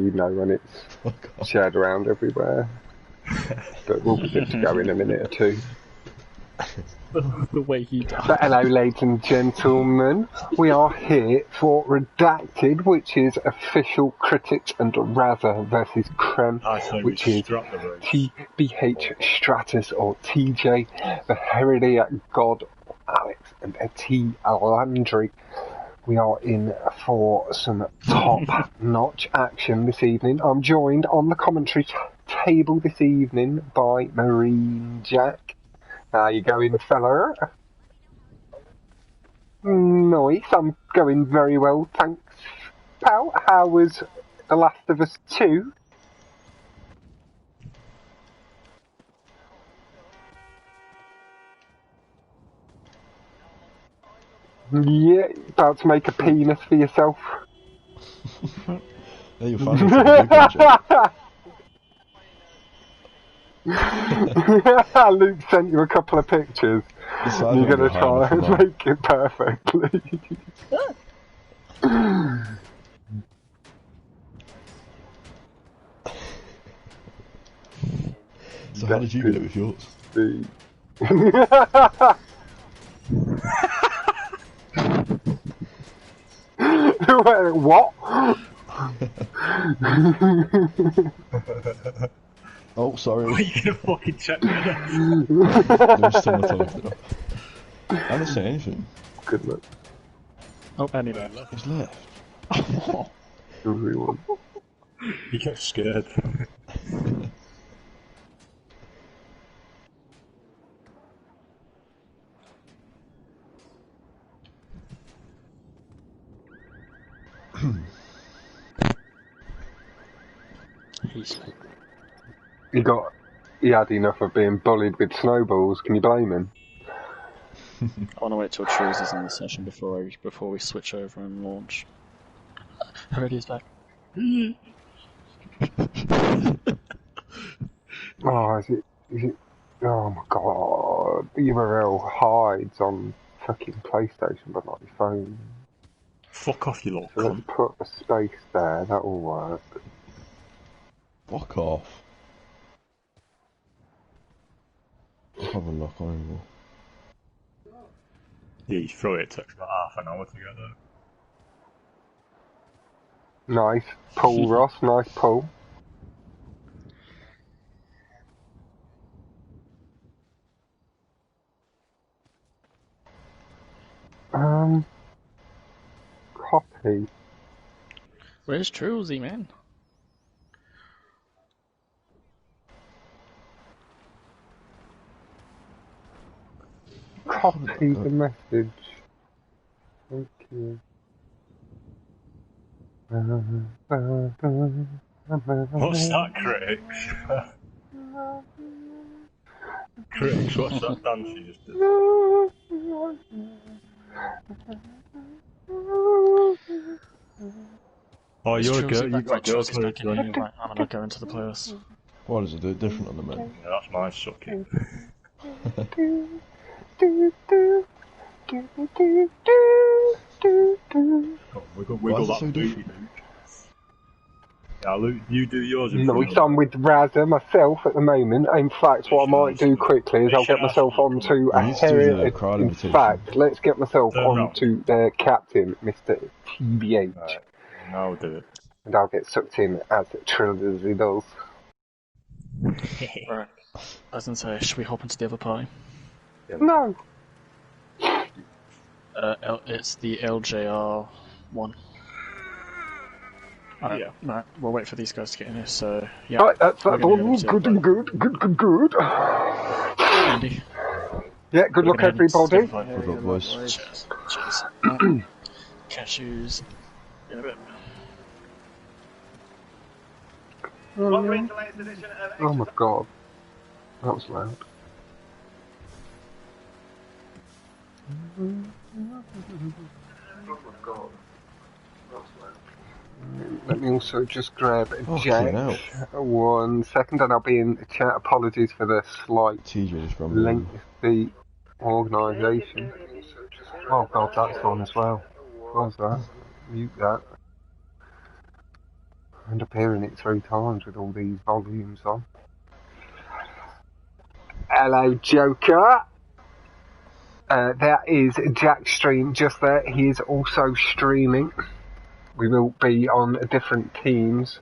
you know, when it's shared around everywhere. But we'll be good to go in a minute or two. The way he died. But hello, ladies and gentlemen. We are here for Redacted, which is official Critics and Razza versus Cremé, which is TBH Stratus or TJ, the Heredia God Alex, and T. Landry. We are in for some top-notch action this evening. I'm joined on the commentary table this evening by MarineJack. How you going, fella? Nice, I'm going very well, thanks, pal. How was The Last of Us 2? Yeah, about to make a penis for yourself. Yeah, you'll find it a big one, Jack. Luke sent you a couple of pictures. You're going to try and make it perfectly. So how did you get it with yours? What? Oh, sorry. Are you gonna fucking check me? There's someone typed it up. I haven't seen anything. Good luck. Oh, anyway. He's left. Everyone. He got scared. He had enough of being bullied with snowballs. Can you blame him? I want to wait till Trues is in the session before we switch over and launch. Heredia's back. Oh, is it? Oh my god! The URL hides on fucking PlayStation, but not your phone. Fuck off, you little So let's put a space there. That'll work. Fuck off. I'll have a look on anymore. Yeah, you throw it, it takes about half an hour to get there. Nice pull, Ross. Nice pull. Copy. Where's Trulesy, man? Copy the message. Thank you. What's that, Critics? Critics, what's that dance you just did? Oh, you're a girl, you got girls back in here. Right, I'm gonna go into the playlist. Why does it do it different on the menu? Yeah, that's my sucking. Wiggle that booty. Yeah, Luke, you do yours. No, I'm with Razza myself at the moment. In fact, what I might do quickly is I'll get myself onto a Heredia. In fact, let's get myself onto their captain, Mr. TBH. Right, I'll do it. And I'll get sucked in as Trilogy does. Right. I was gonna say, should we hop into the other party? No. It's the LJR one. Yeah. Right, we'll wait for these guys to get in here, so... Yeah, right, that's that one. Good. Andy. Yeah, good luck, everybody. Good luck, boys. Cheers. Cashews. In a bit. Oh my god. That was loud. Oh my god. That was loud. Let me also just grab Jack. 1 second, and I'll be in the chat. Apologies for the slight lengthy organisation. Oh god, that's on as well. What was that? Mute that. end up hearing it 3 times with all these volumes on. Hello, Joker. That is Jack's stream just there. He is also streaming. We will be on different teams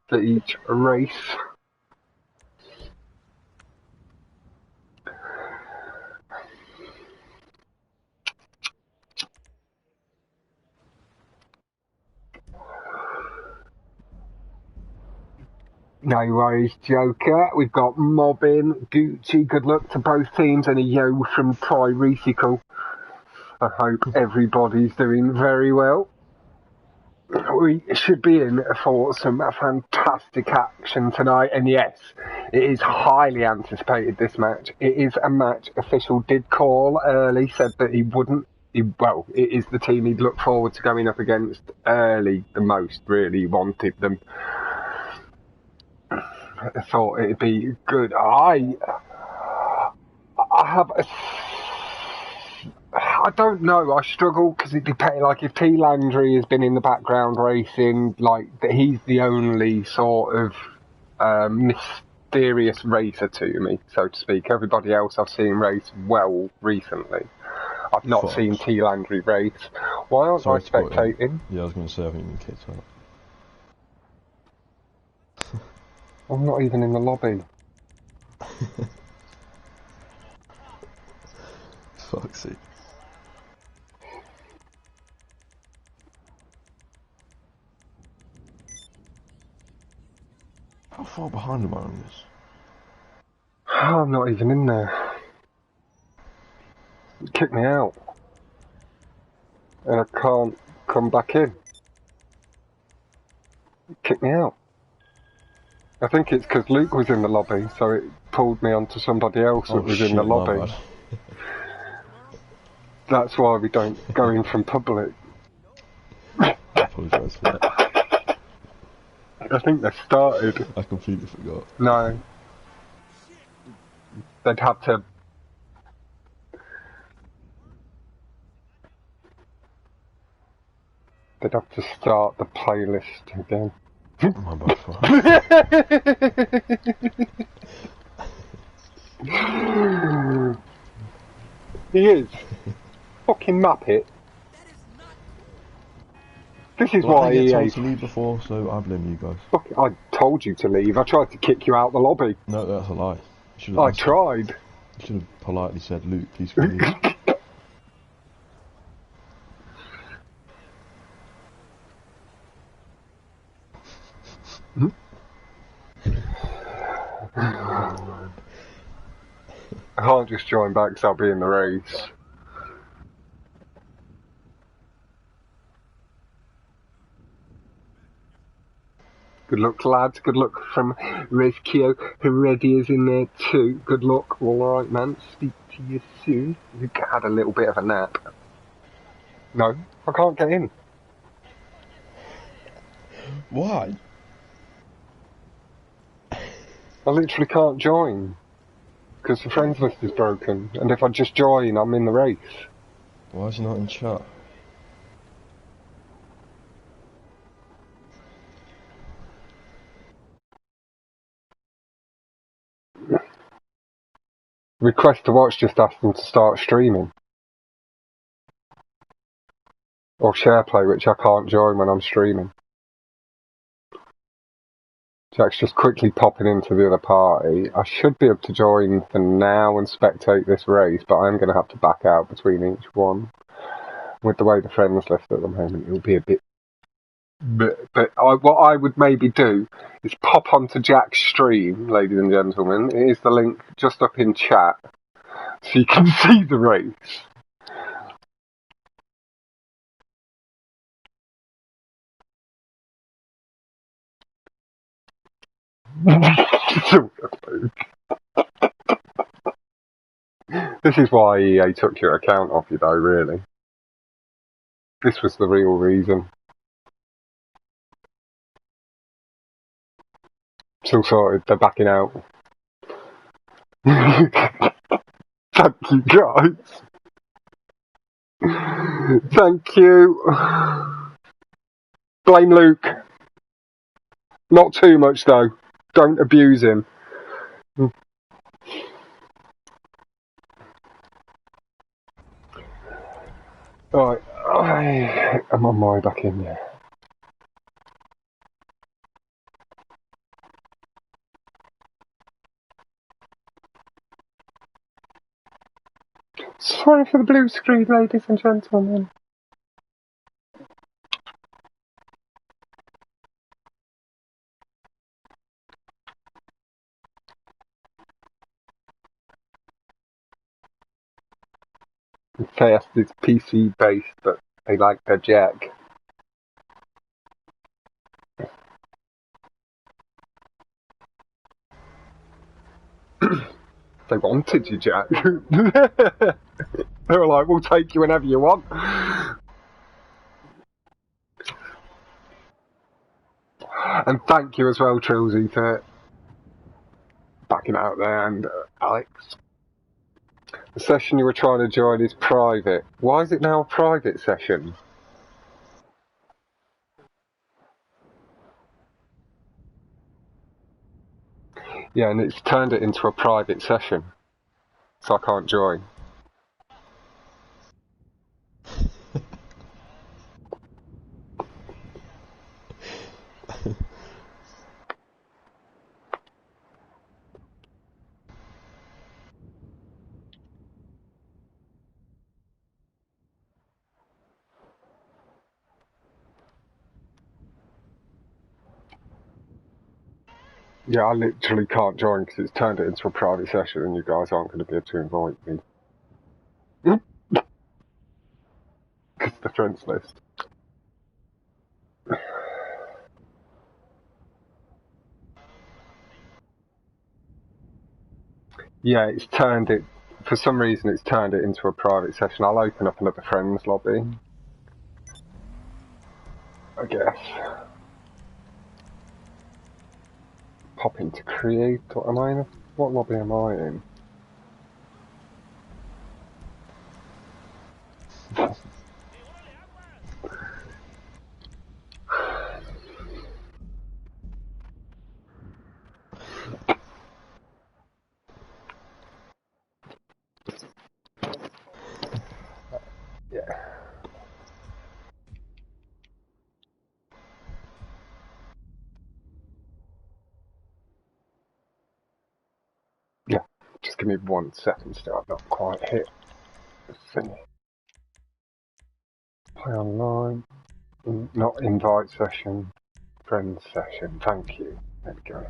for each race. No worries, Joker. We've got Mobbin, Gucci, good luck to both teams, and a yo from Tyresical. I hope everybody's doing very well. We should be in for some fantastic action tonight, and yes, it is highly anticipated, this match. It is a match official did call early, said that he wouldn't. Well, it is the team he'd look forward to going up against early the most, really wanted them. I thought it'd be good. I have I don't know. I struggle because it depends. Like if T Landry has been in the background racing, like he's the only sort of mysterious racer to me, so to speak. Everybody else I've seen race well recently. I've not seen T Landry race. Why aren't I spectating? Yeah, I was going to say I think you've been kicked out. I'm not even in the lobby. Fuck's sake. How far behind am I on this? I'm not even in there. Kick me out. And I can't come back in. Kick me out. I think it's because Luke was in the lobby, so it pulled me onto somebody else that was in the lobby. That's why we don't go in from public. I apologise for that. I think they started. I completely forgot. No. They'd have to... They'd have to start the playlist again. My bad. He is. Fucking Muppet. This is why I EA... told to leave before, so I blame you guys. Fuck, I told you to leave. I tried to kick you out the lobby. No, that's a lie. I tried. You should have politely said, Luke, please go leave. I can't just join back because I'll be in the race. Good luck, lads. Good luck from Rezkio. Heredia is in there too. Good luck. Alright, man. Speak to you soon. You had a little bit of a nap. No, I can't get in. Why? I literally can't join. Because the friends list is broken. And if I just join, I'm in the race. Why is he not in chat? Request to watch just ask them to start streaming. Or share play, which I can't join when I'm streaming. Jack's just quickly popping into the other party. I should be able to join for now and spectate this race, but I'm going to have to back out between each one. With the way the friends list at the moment, it'll be a bit... But what I would maybe do is pop onto Jack's stream, ladies and gentlemen. It is the link just up in chat, so you can see the race. This is why EA took your account off you though, really. This was the real reason. It's all sorted, they're backing out. Thank you guys. Thank you. Blame Luke. Not too much though. Don't abuse him. Right, I'm on my way back in there. Sorry for the blue screen, ladies and gentlemen. KS is PC based, but they like their jack. They wanted you, Jack. They were like, we'll take you whenever you want. And thank you as well, Trilsy, for backing out there, and Alex. The session you were trying to join is private. Why is it now a private session? Yeah, and it's turned it into a private session, so I can't join. Yeah, I literally can't join because it's turned it into a private session and you guys aren't going to be able to invite me. Because the friends list. Yeah, it's turned it, for some reason it's turned it into a private session. I'll open up another friends lobby, I guess. Pop into create, what am I in? What lobby am I in? Yeah, just give me 1 second still, I've not quite hit the thing. Play online, not invite session, friends session, thank you. There we go.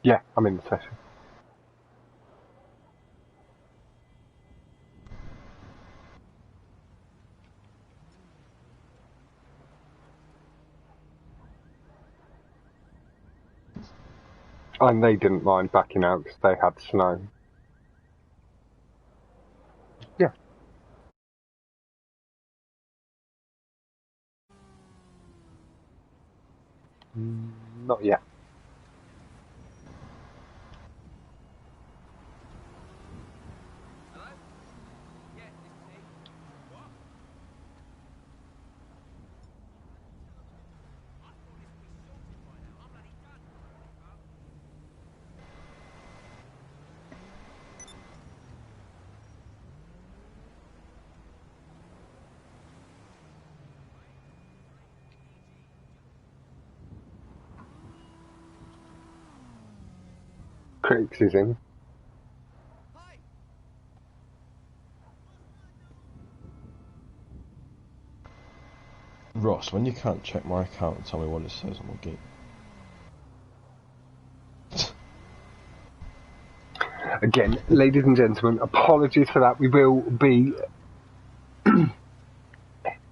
Yeah, I'm in the session. And they didn't mind backing out because they had snow. Yeah. Not yet. Critics is in. Ross, when you can't check my account, tell me what it says on the gate. Again, ladies and gentlemen, apologies for that. We will be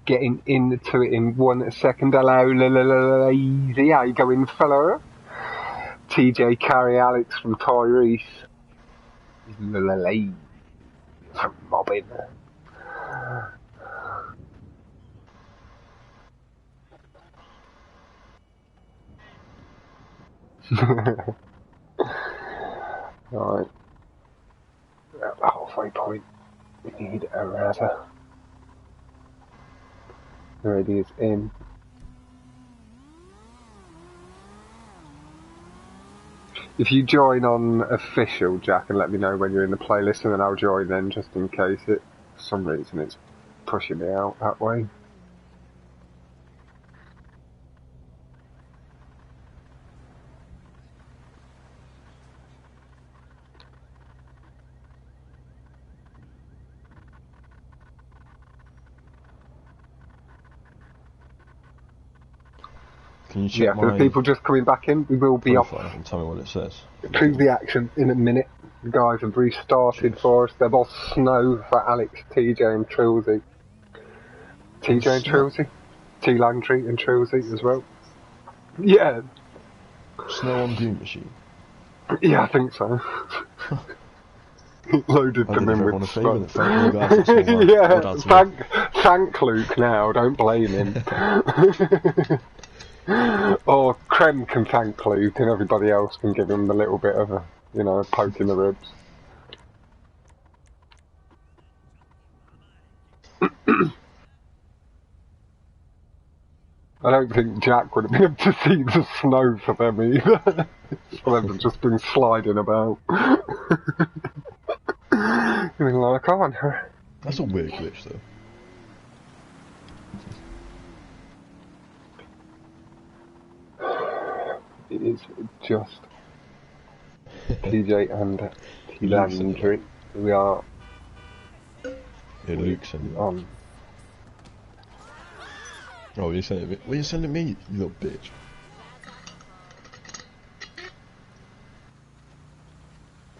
getting into it in 1 second. Hello, lazy. How you going, fella? TJ carry Alex from Tyrese. Lazy from mobbing. Right. At the halfway point, we need a rudder. There it is in. If you join on official, Jack, and let me know when you're in the playlist, and then I'll join then, just in case for some reason it's pushing me out that way. Can you check for the people just coming back in, we will be off. And tell me what it says. Prove the action in a minute. The guys have restarted for us. They've all snow for Alex, TJ and Trilsey. TJ and Trilsey? T Landry and Trilsey as well. Yeah. Snow on Doom Machine? Yeah, I think so. Loaded them in with snow. Yeah, thank Luke now, don't blame him. Or Cremé can thank Luke and everybody else can give him a little bit of a, a poke in the ribs. I don't think Jack would have been able to see the snow for them either. Some of them have just been sliding about. You've been like, oh, that's a weird glitch though. It is just TJ and T Landry. We are. Yeah, Luke's on. Oh, you're sending me? Well, you're sending me, you little bitch.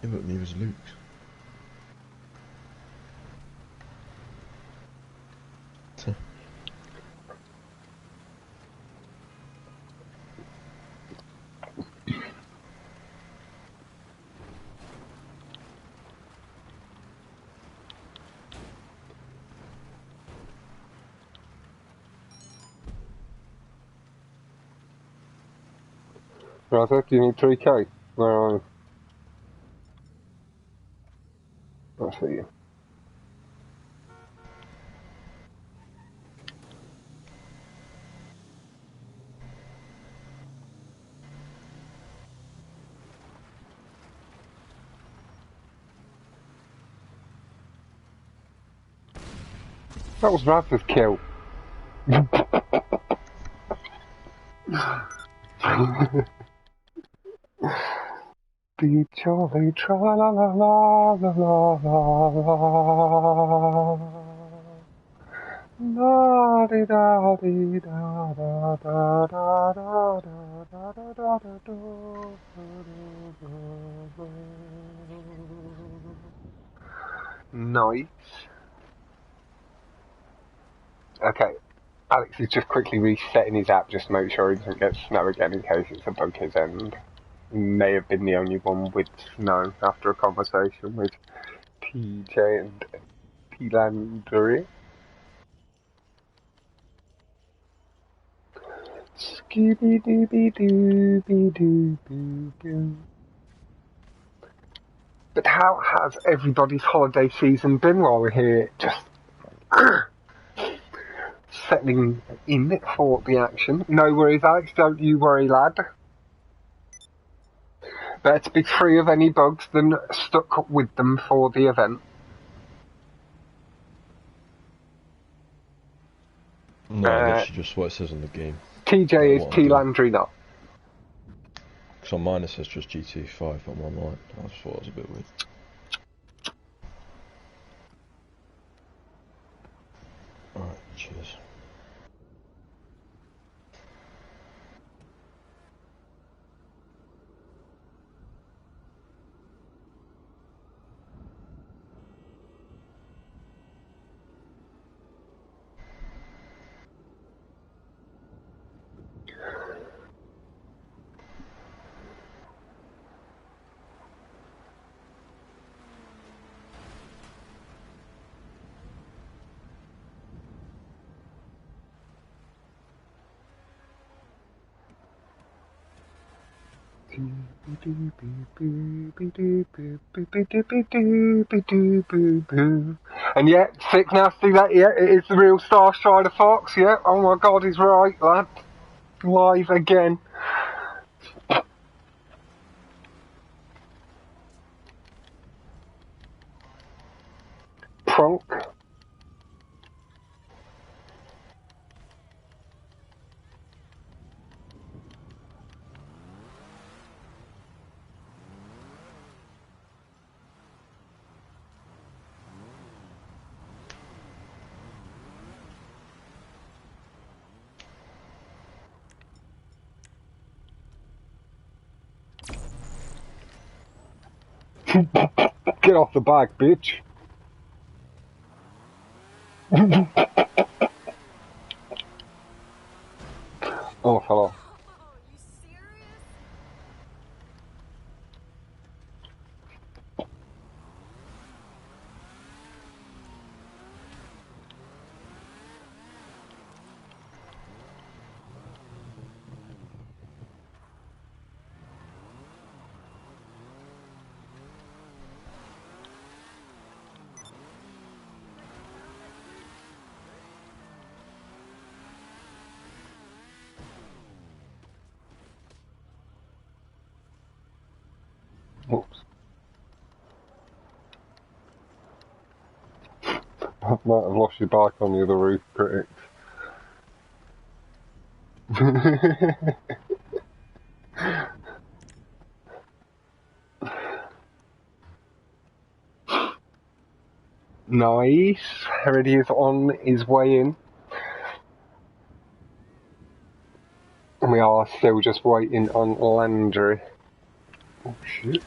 Yeah, but neither's Luke's. Razak, do you need 3k? Where are you? I see you. That was Razak's kill. Be jolly, tra la la la la la la la. La di da di da da da da da da da da da da. Nice. Okay. Alex is just quickly resetting his app just to make sure he doesn't get snow again in case it's a bug his end. He may have been the only one with snow after a conversation with TJ and T Landry. Scooby dooby dooby dooby doo. But how has everybody's holiday season been while we're here just settling in for the action? No worries, Alex, don't you worry, lad. Better to be free of any bugs than stuck with them for the event. No, literally just what it says on the game. TJ is T Landry not. Because on mine it says just GT5 on one line. I just thought it was a bit weird. Alright, cheers. And yeah, sick nasty that, yeah, it is the real Starstrider-Fox, yeah, oh my god, he's right, lad. Live again. Pronk. Get off the bike, bitch. Oh, hello. Whoops. I might have lost your bike on the other roof, critics. Nice. Already is on his way in. And we are still just waiting on Landry. Oh shit.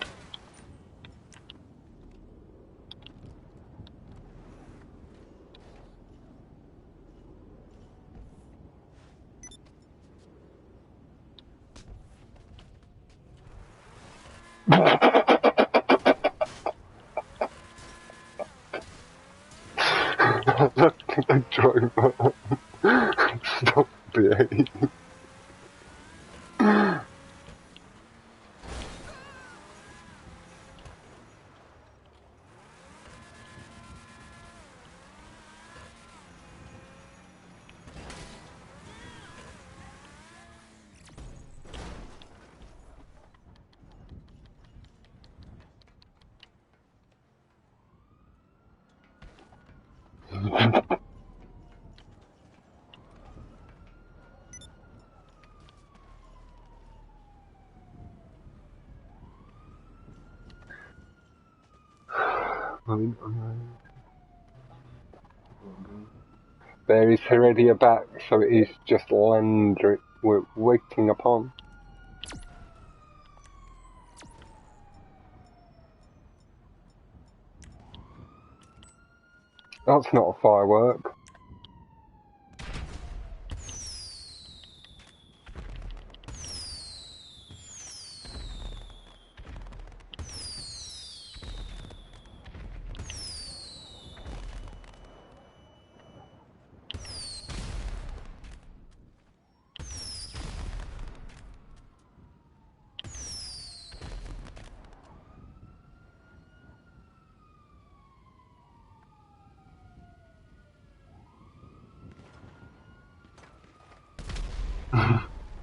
The driver. Stop behaving. There is Heredia back, so it is just Landry we're waiting upon. That's not a firework.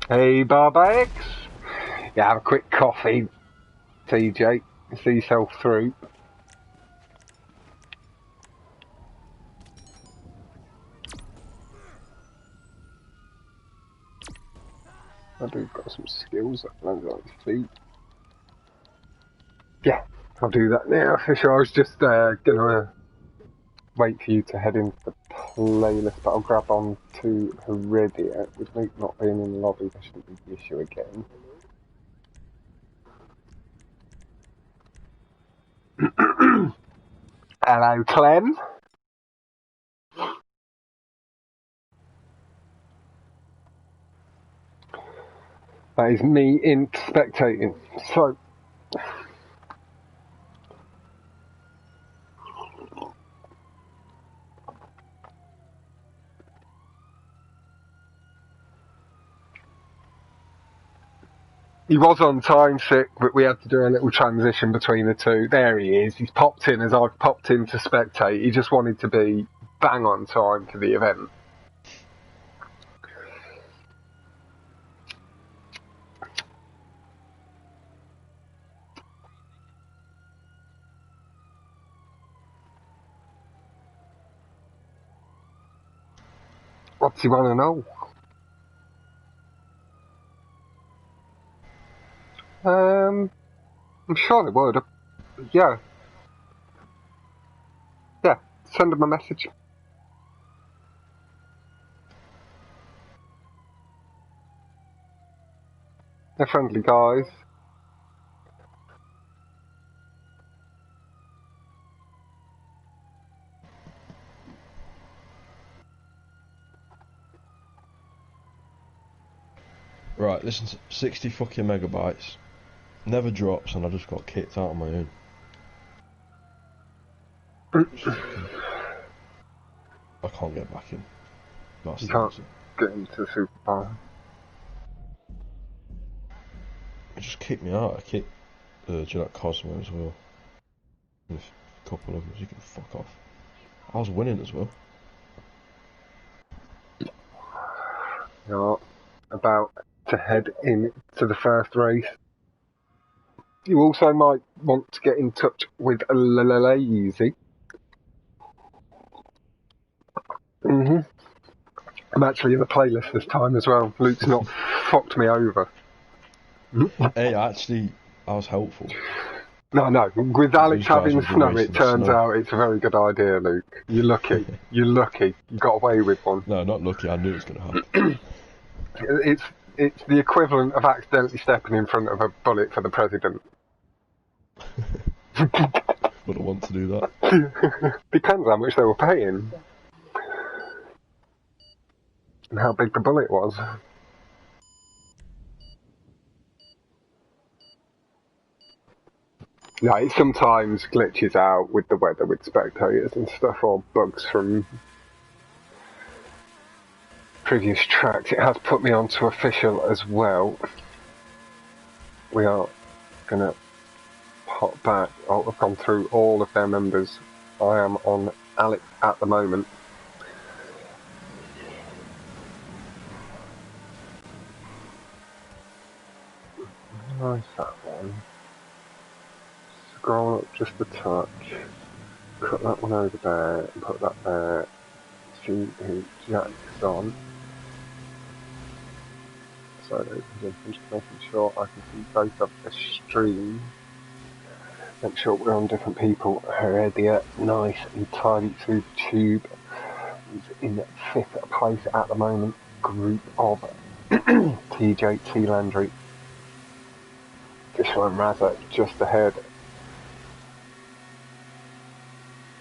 Hey, Barbax. Yeah, have a quick coffee, TJ. See yourself through. I do got some skills that land on his feet. Yeah, I'll do that now. For sure, I was just gonna wait for you to head into the playlist, but I'll grab on to Heredia. With Luke not being in the lobby, there shouldn't be the issue again. Hello, Clem. That is me in spectating. So, He was on time sick, but we had to do a little transition between the two. There he is. He's popped in as I've popped in to spectate. He just wanted to be bang on time for the event. What's he want to know? I'm sure they would. Yeah. Yeah, send him a message. They're friendly guys. Right, listen, 60 fucking megabytes. Never drops, and I just got kicked out on my own. I can't get back in. That's you can't get into the superpower. It just kicked me out. I kicked Jack Cosmo as well. With a couple of them, you can fuck off. I was winning as well. You're about to head into the first race. You also might want to get in touch with Lazy. I'm actually in the playlist this time as well. Luke's not fucked me over. Hey, actually, I was helpful. No. With Alex having snow, it turns out it's a very good idea, Luke. You're lucky. You're lucky. You got away with one. No, not lucky. I knew it was going to happen. It's the equivalent of accidentally stepping in front of a bullet for the president. Would I want to do that? Depends how much they were paying. And how big the bullet was. Yeah, it sometimes glitches out with the weather, with spectators and stuff, or bugs from previous tracks. It has put me onto official as well. We are gonna pop back. I've gone through all of their members. I am on Alex at the moment. Nice, that one. Scroll up just a touch. Cut that one over there and put that there. See who Jack's on. So I'm just making sure I can see both of the stream. Make sure we're on different people. Heredia, nice and tidy through the tube. He's in 5th place at the moment. Group of TJ, T Landry, Fisher and Razza just ahead.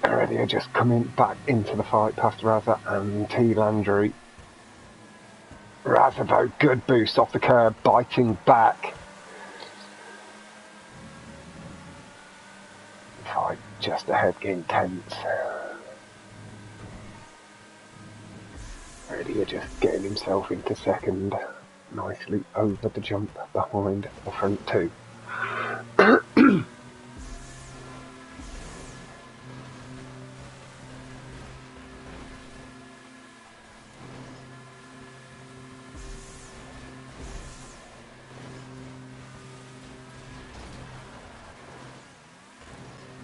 Heredia just coming back into the fight past Razza and T Landry. Razza though, good boost off the curb, biting back. Fight just ahead, getting tense. Heredia just getting himself into 2nd. Nicely over the jump behind the front 2.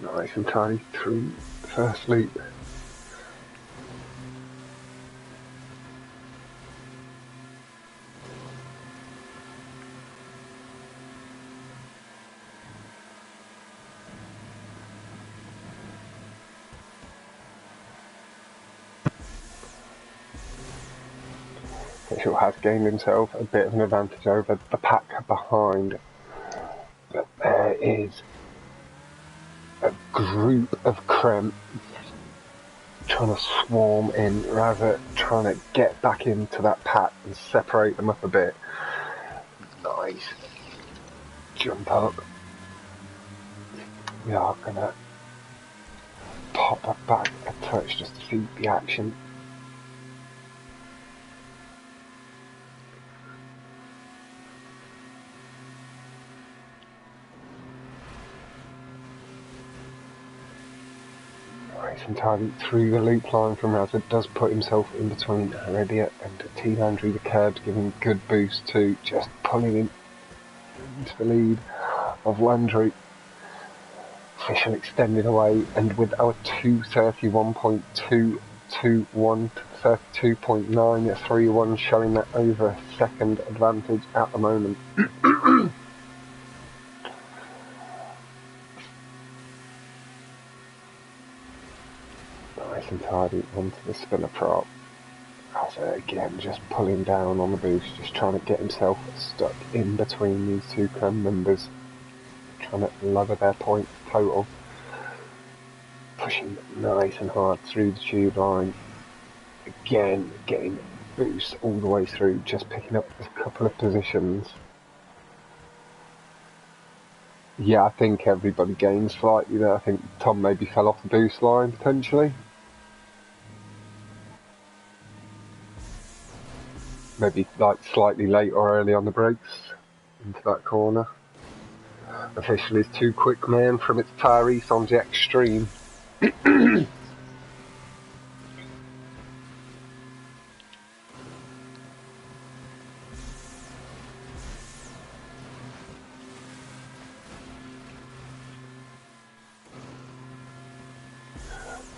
Nice and tidy through the first loop. Mitchell has gained himself a bit of an advantage over the pack behind, but there is a group of Cremé trying to swarm in, rather trying to get back into that pack and separate them up a bit. Nice. Jump up. We are going to pop her back a touch just to see the action. Nice and tidy through the loop line from Razza. Does put himself in between Heredia and T. Landry. The curbs giving good boost to just pulling him into the lead of Landry. Official extended away, and with our 2:31.221 to 32.9 at 3-1, showing that over a second advantage at the moment. Nice and tidy onto the spinner prop. Again, just pulling down on the boost, just trying to get himself stuck in between these two Creme members, trying to lower their point total. Pushing nice and hard through the tube line. Again, getting boost all the way through, just picking up a couple of positions. Yeah, I think everybody gains slightly there. I think Tom maybe fell off the boost line potentially. Maybe like slightly late or early on the brakes into that corner. Official is too quick, man, from its Tyrese on the extreme.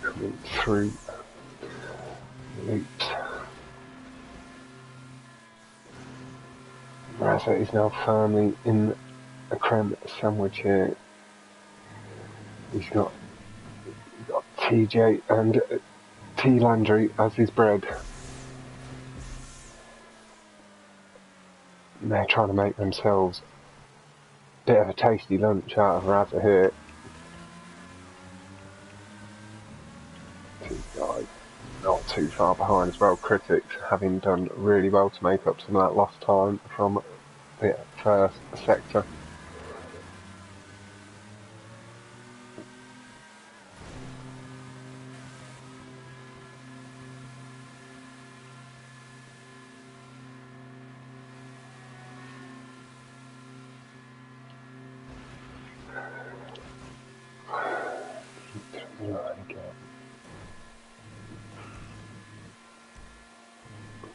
Coming through loops. Razza is now firmly in a Creme sandwich here. He's got TJ and T. Landry as his bread. And they're trying to make themselves a bit of a tasty lunch out of Razza here. Two guys not too far behind as well. Critics having done really well to make up some of that lost time from the first sector. Right, again.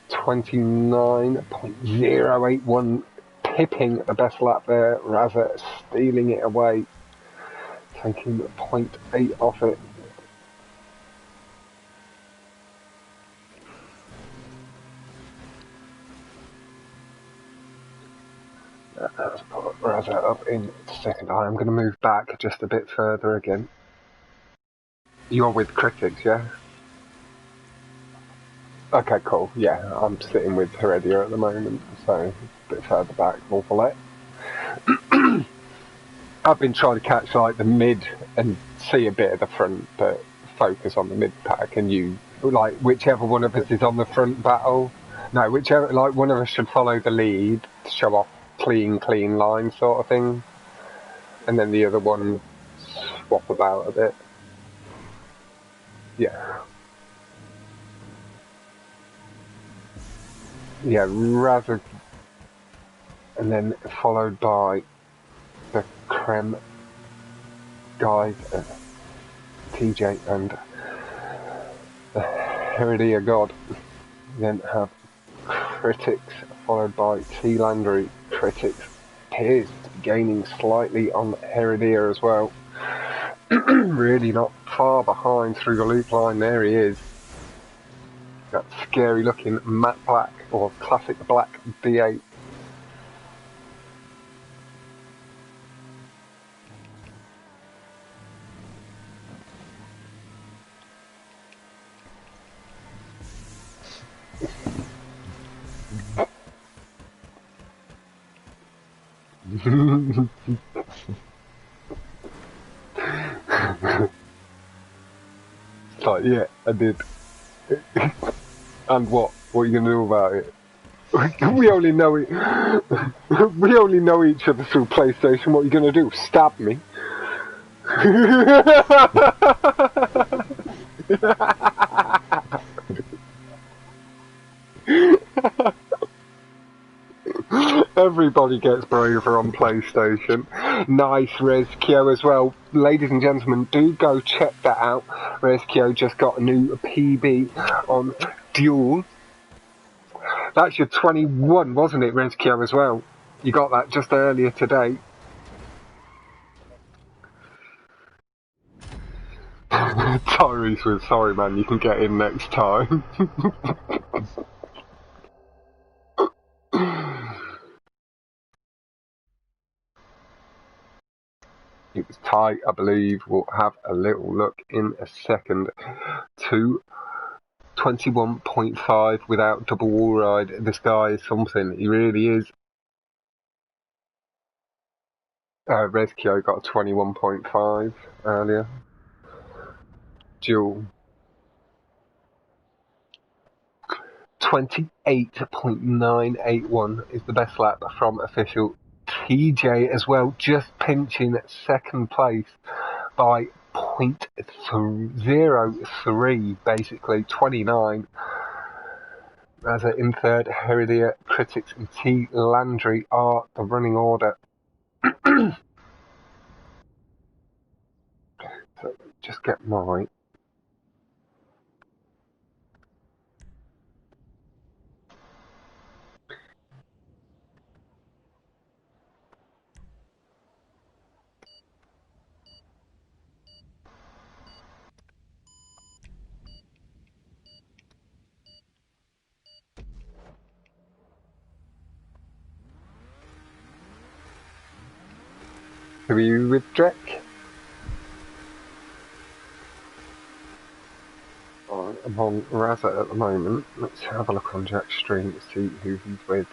29.081, pipping the best lap there. Razza stealing it away, taking 0.8 off it. That's put Razza up in second. I'm going to move back just a bit further again. You're with critics, yeah? Okay, cool. Yeah, I'm sitting with Heredia at the moment, so a bit further back, Morpholet. I've been trying to catch like the mid and see a bit of the front, but focus on the mid pack, and you, like, whichever one of us is on the front battle, no, whichever, like, one of us should follow the lead to show off clean line sort of thing, and then the other one swap about a bit. Yeah. Yeah, rather, and then followed by the Creme guys, TJ and Heredia God. Then have critics followed by T. Landry. Critics appears to be gaining slightly on Heredia as well. Really not far behind through the loop line. There he is. That scary looking matte black or classic black D8. It's like, yeah, I did. And what? What are you gonna do about it? We only know it. We only know each other through PlayStation. What are you gonna do? Stab me? Everybody gets braver on PlayStation. Nice Rezkio as well. Ladies and gentlemen, do go check that out. Rezkio just got a new PB on Duel. That's your 21, wasn't it, Rezkio, as well? You got that just earlier today. Tyrese was sorry, man, you can get in next time. It was tight, I believe. We'll have a little look in a second. To 21.5 without double wall ride. This guy is something. He really is. Rezkio got a 21.5 earlier. Duel. 28.981 is the best lap from official. TJ as well, just pinching second place by 0.03, basically 29. As in third, Heredia, Critics and T. Landry are the running order. So just get my Who are you with, Drek? Alright, I'm on Razza at the moment. Let's have a look on Jack's stream to see who he's with.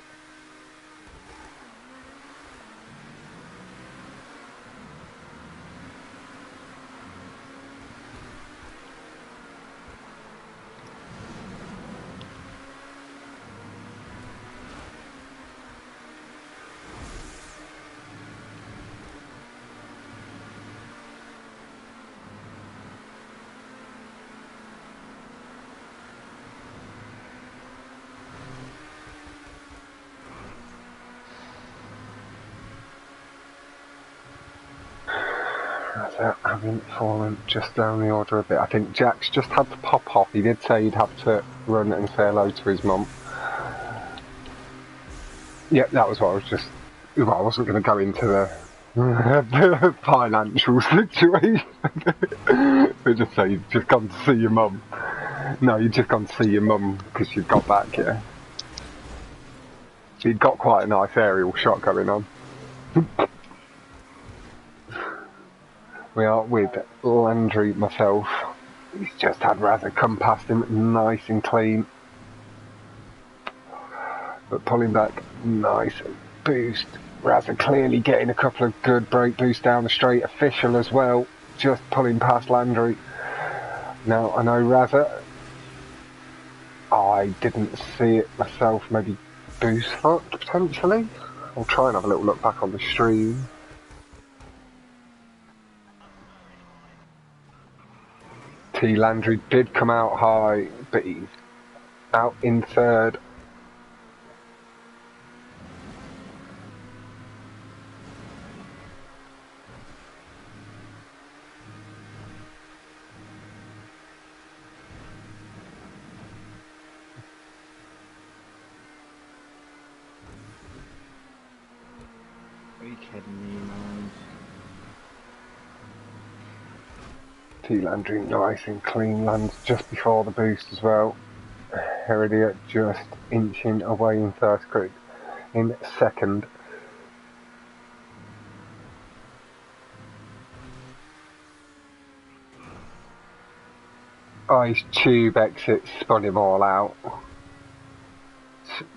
Having fallen just down the order a bit. I think Jack's just had to pop off. He did say he'd have to run and say hello to his mum. Yeah, that was what I was just... Well, I wasn't going to go into the financial situation. But just say you've just gone to see your mum. No, you've just gone to see your mum because you've got back here. So you've got quite a nice aerial shot going on. We are with Landry, myself. He's just had Razza come past him, nice and clean. But pulling back, nice boost. Razza clearly getting a couple of good brake boosts down the straight. Official as well, just pulling past Landry. Now, I know Razza, I didn't see it myself, maybe boost fucked potentially. I'll try and have a little look back on the stream. T. Landry did come out high, but he's out in third. Are you kidding me, man? T. Landry nice and clean, lands just before the boost as well. Heredia just inching away in first group. In second. Oh, his tube exit spun him all out.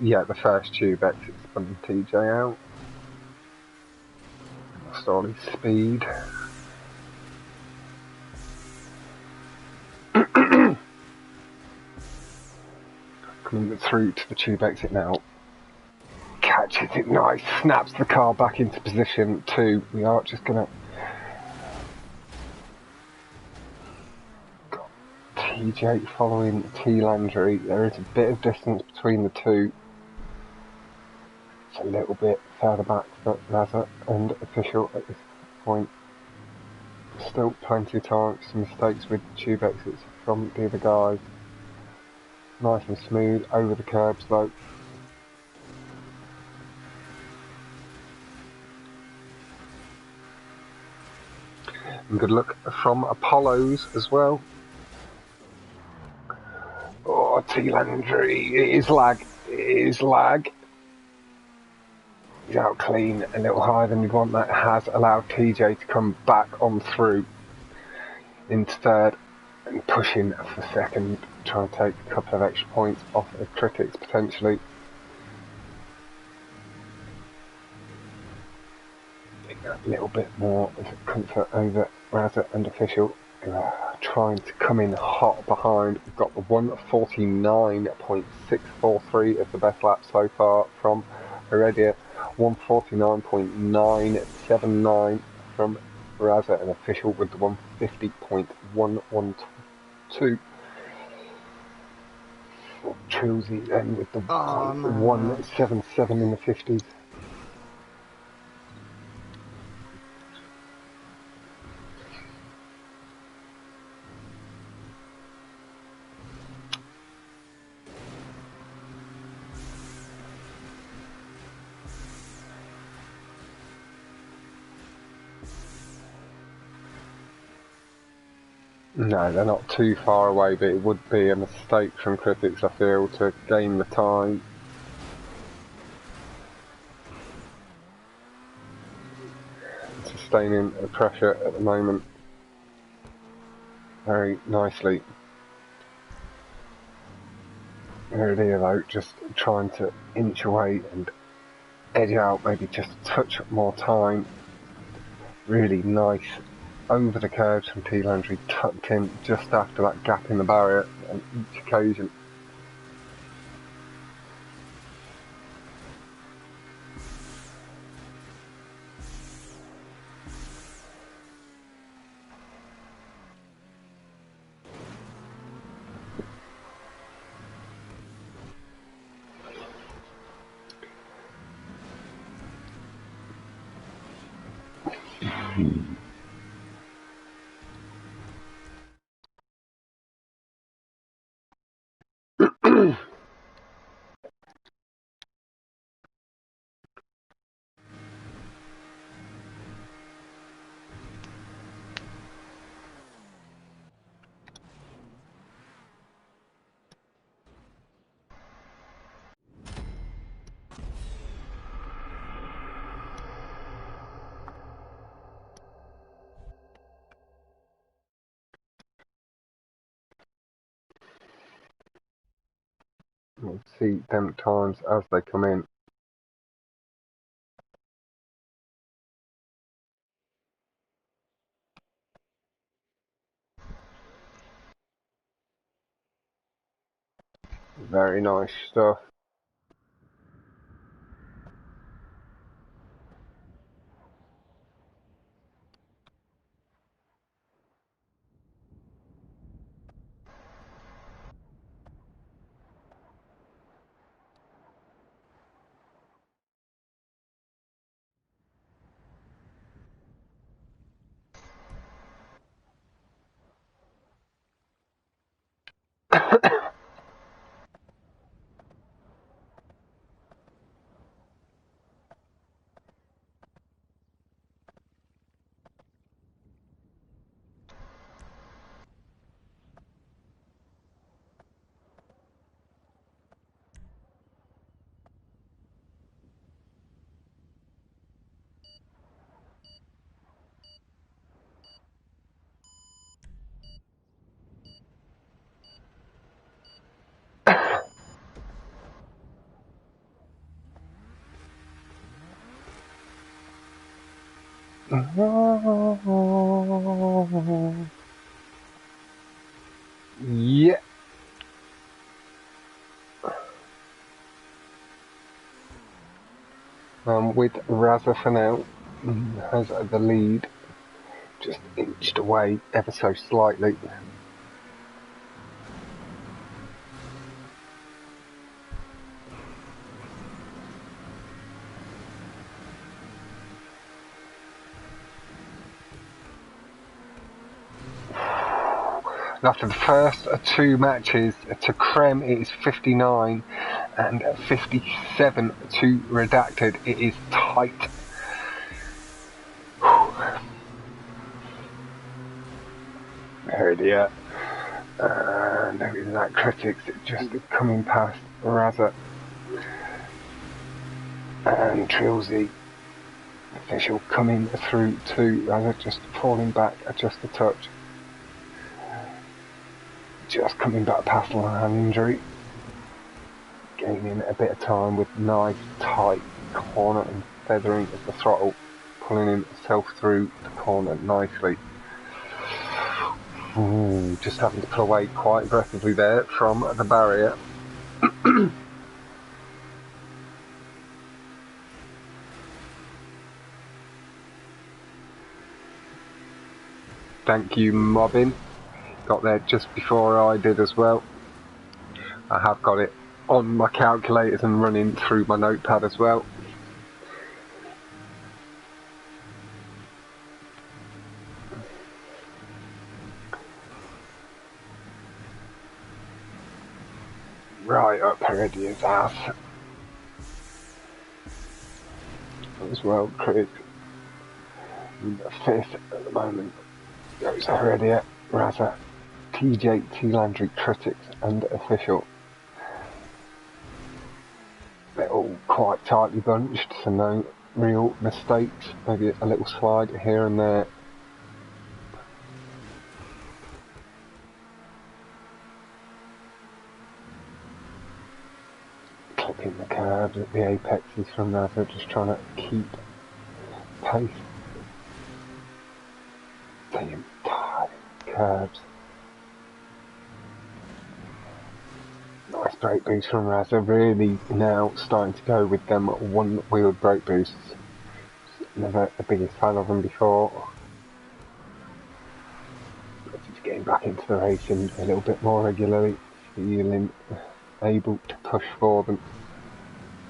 Yeah, the first tube exit spun TJ out. Lost all his speed. Coming through to the tube exit now. Catches it nice, snaps the car back into position 2. We are just gonna... Got TJ following T. Landry. There is a bit of distance between the two. a little bit further back, but Raza and official at this point. Still plenty of time, some mistakes with tube exits from the other guys. Nice and smooth over the curbs though. And good luck from Apollo's as well. Oh, T Landry, it is lag, He's out clean, a little higher than you'd want. That has allowed TJ to come back on through into third and pushing for second, trying to take a couple of extra points off of critics potentially. A little bit more of comfort over Raza and official, trying to come in hot behind. We've got the 149.643 as the best lap so far from Heredia, 149.979 from Raza, and official with the 150.112. Trilsy then with the 177 in the 50s. No, they're not too far away, but it would be a mistake from critics, I feel, to gain the time. Sustaining the pressure at the moment very nicely. Here though, just trying to inch away and edge out, maybe just a touch more time. Really nice over the curves from T Landry, tucked in just after that gap in the barrier on each occasion. We'll see them times as they come in. Very nice stuff. Yeah. With Raza for now, has the lead, just inched away ever so slightly. After the first 2 matches to Cremé, it is 59 and 57 to Redacted. It is tight. There it is. And who's that? Critics just coming past Razza. And Trilsy. Official coming through too. Razza just falling back just a touch. Just coming back past the hand injury. Gaining a bit of time with nice tight corner and feathering of the throttle. Pulling himself through the corner nicely. Ooh, just having to pull away quite aggressively there from the barrier. Thank you, Mobbin. Got there just before I did as well. I have got it on my calculators and running through my notepad as well. Right up Heredia's ass. As well, Chris. Fifth at the moment. Goes Heredia, Razza, TJ, T-Landry, Critics and Official. They're all quite tightly bunched, so no real mistakes. Maybe a little slide here and there. Clipping the curbs at the apexes from Razza, just trying to keep pace. Damn tight curbs. Nice brake boost from Razza, really now starting to go with them one-wheeled brake boosts. Never the biggest fan of them before. Just getting back into the racing a little bit more regularly, feeling able to push for them.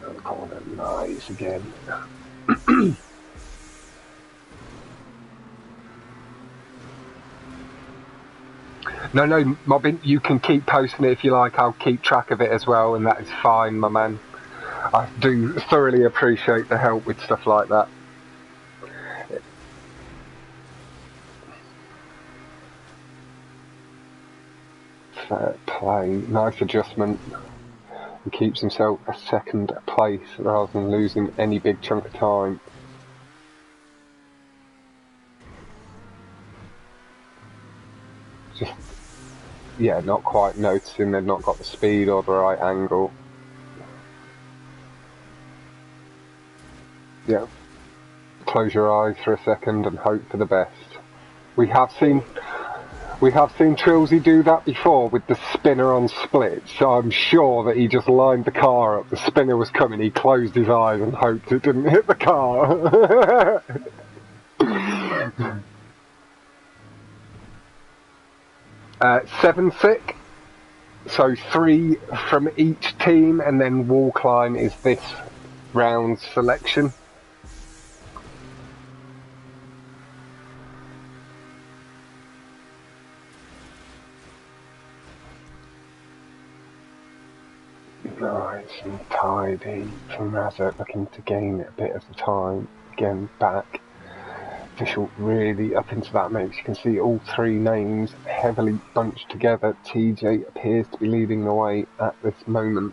And the corner, nice again. No, Mobbin, you can keep posting it if you like. I'll keep track of it as well, and that is fine, my man. I do thoroughly appreciate the help with stuff like that. Fair play, nice adjustment. He keeps himself a second place rather than losing any big chunk of time. Just, yeah, not quite noticing they've not got the speed or the right angle. Yeah, close your eyes for a second and hope for the best. We have seen Trilsy do that before with the spinner on split, so I'm sure that he just lined the car up, the spinner was coming, he closed his eyes and hoped it didn't hit the car. 7 sick, so 3 from each team, and then wall climb is this round's selection. Nice and tidy from Razza, looking to gain a bit of the time. Again, back. Official really up into that mix. You can see all 3 names heavily bunched together. TJ appears to be leading the way at this moment.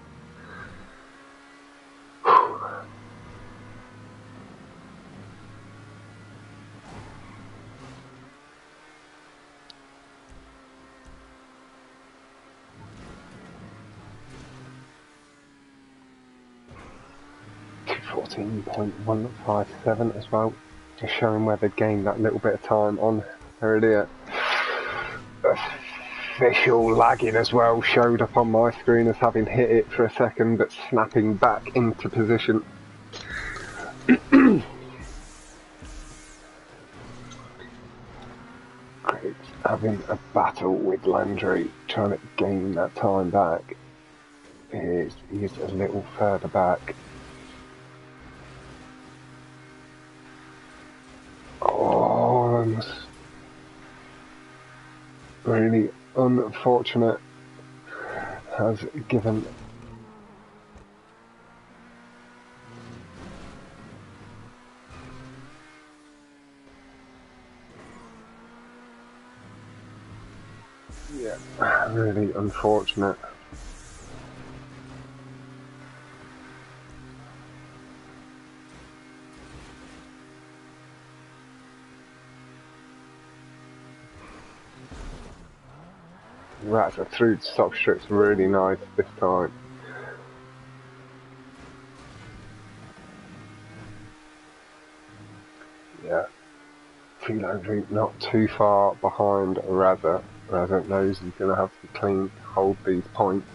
.157 as well, just showing where they gained that little bit of time on Heredia. Official lagging as well showed up on my screen as having hit it for a second but snapping back into position. Great, having a battle with Landry, trying to gain that time back. He's a little further back. Oh, really unfortunate has given really unfortunate. That's a through stop strip's really nice this time. Yeah, Tilo not too far behind Raza. Raza knows he's going to have to hold these points.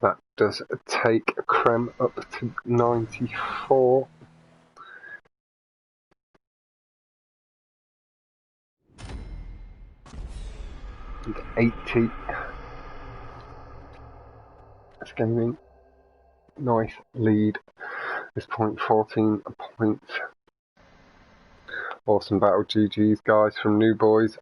That does take Creme up to 94. And 80. That's gaining nice lead. This point 14 points. Awesome battle, GG's guys from New Boys.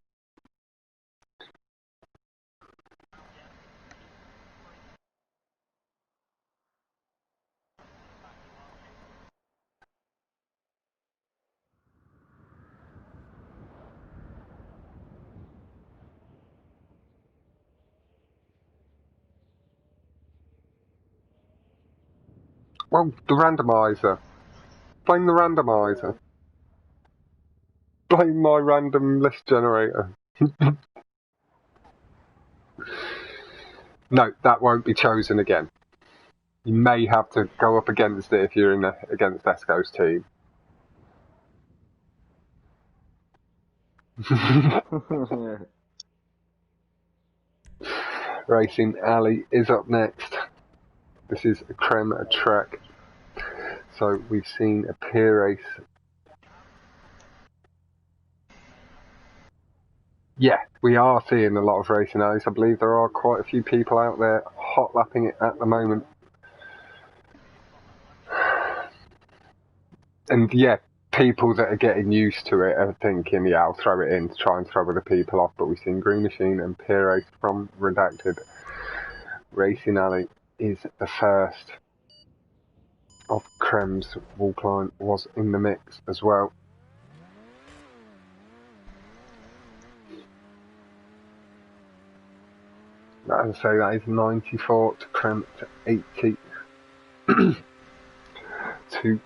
Well, the randomizer. Blame the randomizer. Blame my random list generator. No, that won't be chosen again. You may have to go up against it if you're against Esco's team. Racing Alley is up next. This is a Cremé track. So we've seen a peer race. Yeah, we are seeing a lot of Racing Alleys. I believe there are quite a few people out there hot lapping it at the moment. And yeah, people that are getting used to it are thinking, yeah, I'll throw it in to try and throw other people off. But we've seen Green Machine and peer race from Redacted. Racing Alley is the first of Creme's Walkline, was in the mix as well. As I say, that is 94 to Creme to 80 to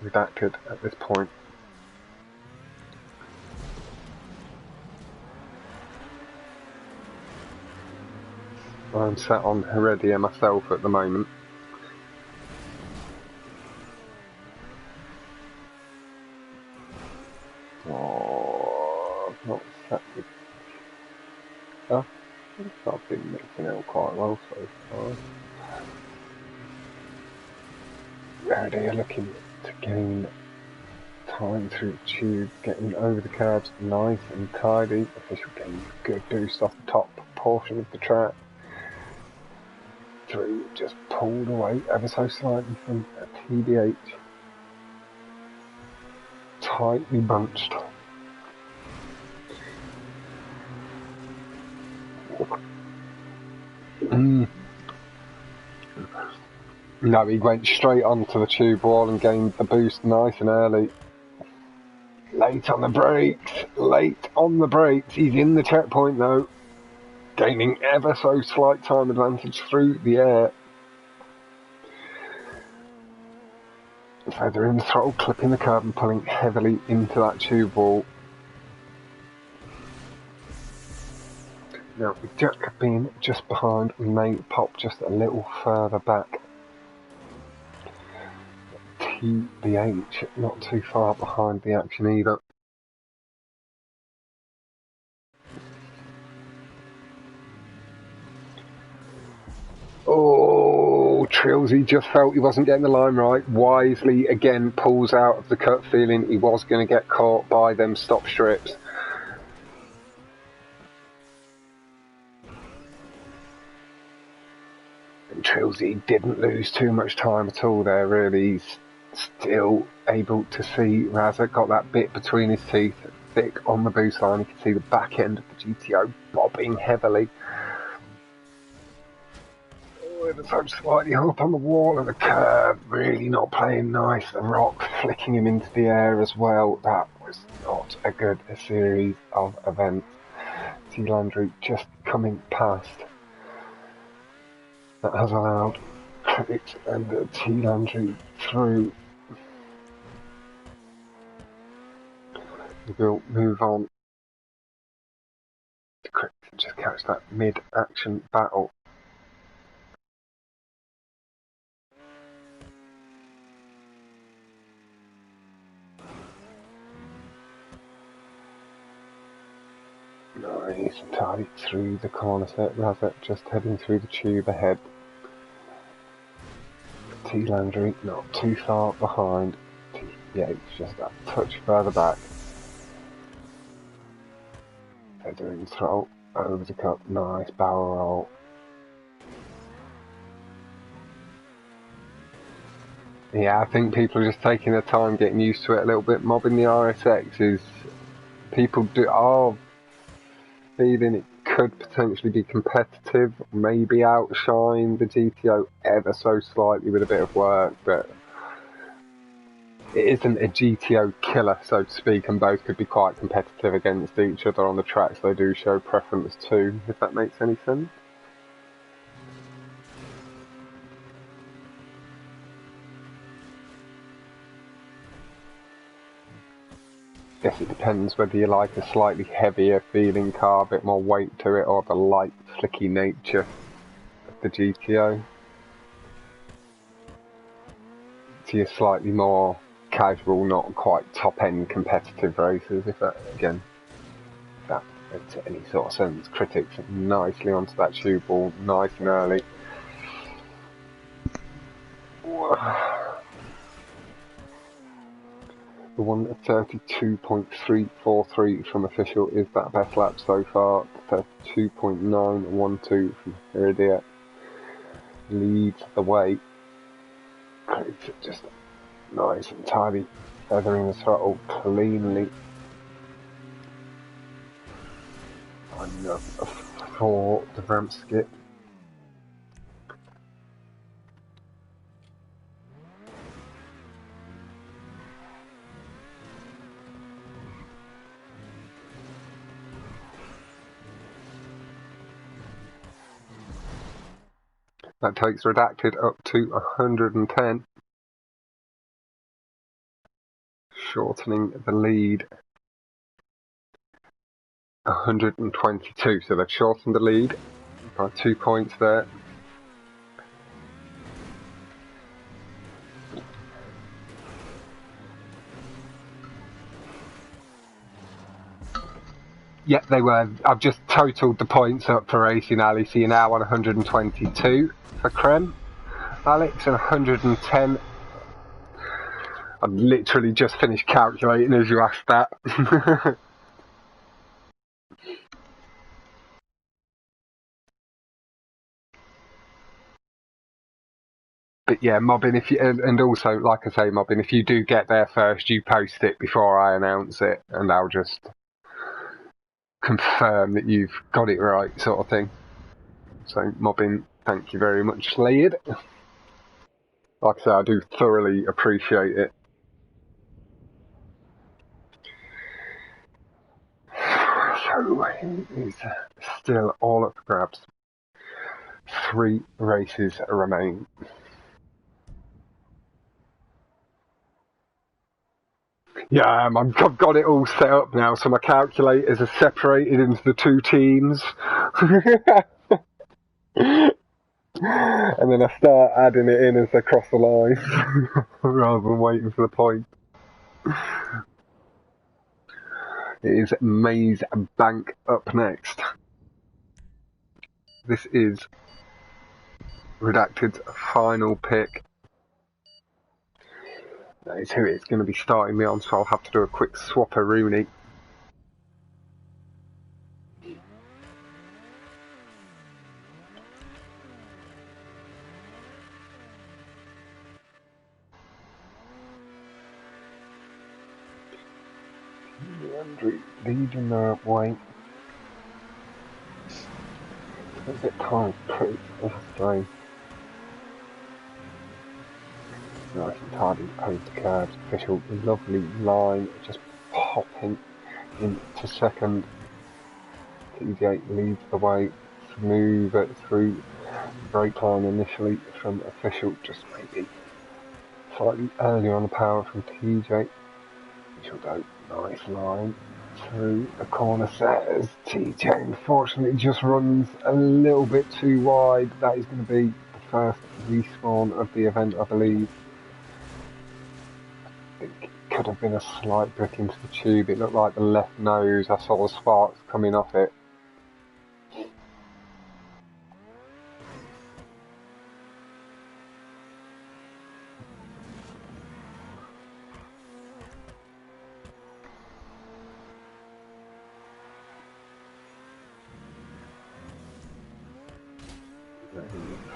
Redacted at this point. I'm sat on Heredia myself at the moment. Oh, I've not sat with stuff. I've been mixing it all quite well so far. Heredia looking to gain time through the tube, getting over the curbs nice and tidy. Official getting a good boost off the top portion of the track. Through just pulled away ever so slightly from a TBH. Tightly bunched. No, he went straight onto the tube wall and gained the boost nice and early. Late on the brakes, he's in the checkpoint though. Gaining ever so slight time advantage through the air. So they're in the throttle, clipping the curb and pulling heavily into that tube wall. Now, Jack being just behind may pop just a little further back. TBH not too far behind the action either. Oh, Trilsy just felt he wasn't getting the line right. Wisely again pulls out of the cut, feeling he was going to get caught by them stop strips. And Trilsy didn't lose too much time at all there, really. He's still able to see Razza got that bit between his teeth, thick on the boost line. You can see the back end of the GTO bobbing heavily. The touch slightly up on the wall and the curve really not playing nice. The rock flicking him into the air as well. That was not a good series of events. T. Landry just coming past. That has allowed Cricket and T. Landry through. We'll move on to Cricket and just catch that mid-action battle. Nice and tight through the corner set. Razza just heading through the tube ahead. T. Landry not too far behind. Yeah, it's just that touch further back. They're doing throttle over the cup. Nice barrel roll. Yeah, I think people are just taking their time getting used to it a little bit. Mobbing the RSX is people are feeling it could potentially be competitive, maybe outshine the GTO ever so slightly with a bit of work, but it isn't a GTO killer, so to speak, and both could be quite competitive against each other on the tracks they do show preference to, if that makes any sense. Guess it depends whether you like a slightly heavier feeling car, a bit more weight to it, or the light, flicky nature of the GTO. To your slightly more casual, not quite top-end competitive races, if that, again, that makes any sort of sense. Critics nicely onto that tube ball, nice and early. The 1:32.343 from official is that best lap so far. 32.912 from Redacted leads the way. Just nice and tidy, feathering the throttle cleanly. Enough for the ramp skip. That takes Redacted up to 110, shortening the lead. 122, so they've shortened the lead by 2 points there. Yep, they were. I've just totaled the points up for Racing Ali, so you're now on 122 for Cremé, Alex, and 110. I've literally just finished calculating as you asked that. But yeah, mobbing, if you, and also, like I say, mobbing, if you do get there first, you post it before I announce it, and I'll just confirm that you've got it right, sort of thing. So, mobbing, thank you very much, Slade. Like I say, I do thoroughly appreciate it. So, it's still all up for grabs. 3 races remain. Yeah, I've got it all set up now, so my calculators are separated into the 2 teams. And then I start adding it in as they cross the line, rather than waiting for the point. It is Maze Bank up next. This is Redacted's final pick. That is who it's going to be starting me on, so I'll have to do a quick swap-a-rooney. Andrew leading the way. A bit tired, pretty strain. Nice and tidy over the curves. Official, lovely line, just popping into second. TJ leads the way, smooth it through brake line initially from Official, just maybe slightly earlier on the power from TJ. She'll go nice line through the corner setters. TJ unfortunately just runs a little bit too wide. That is going to be the first respawn of the event, I believe. I think it could have been a slight brick into the tube. It looked like the left nose. I saw the sparks coming off it.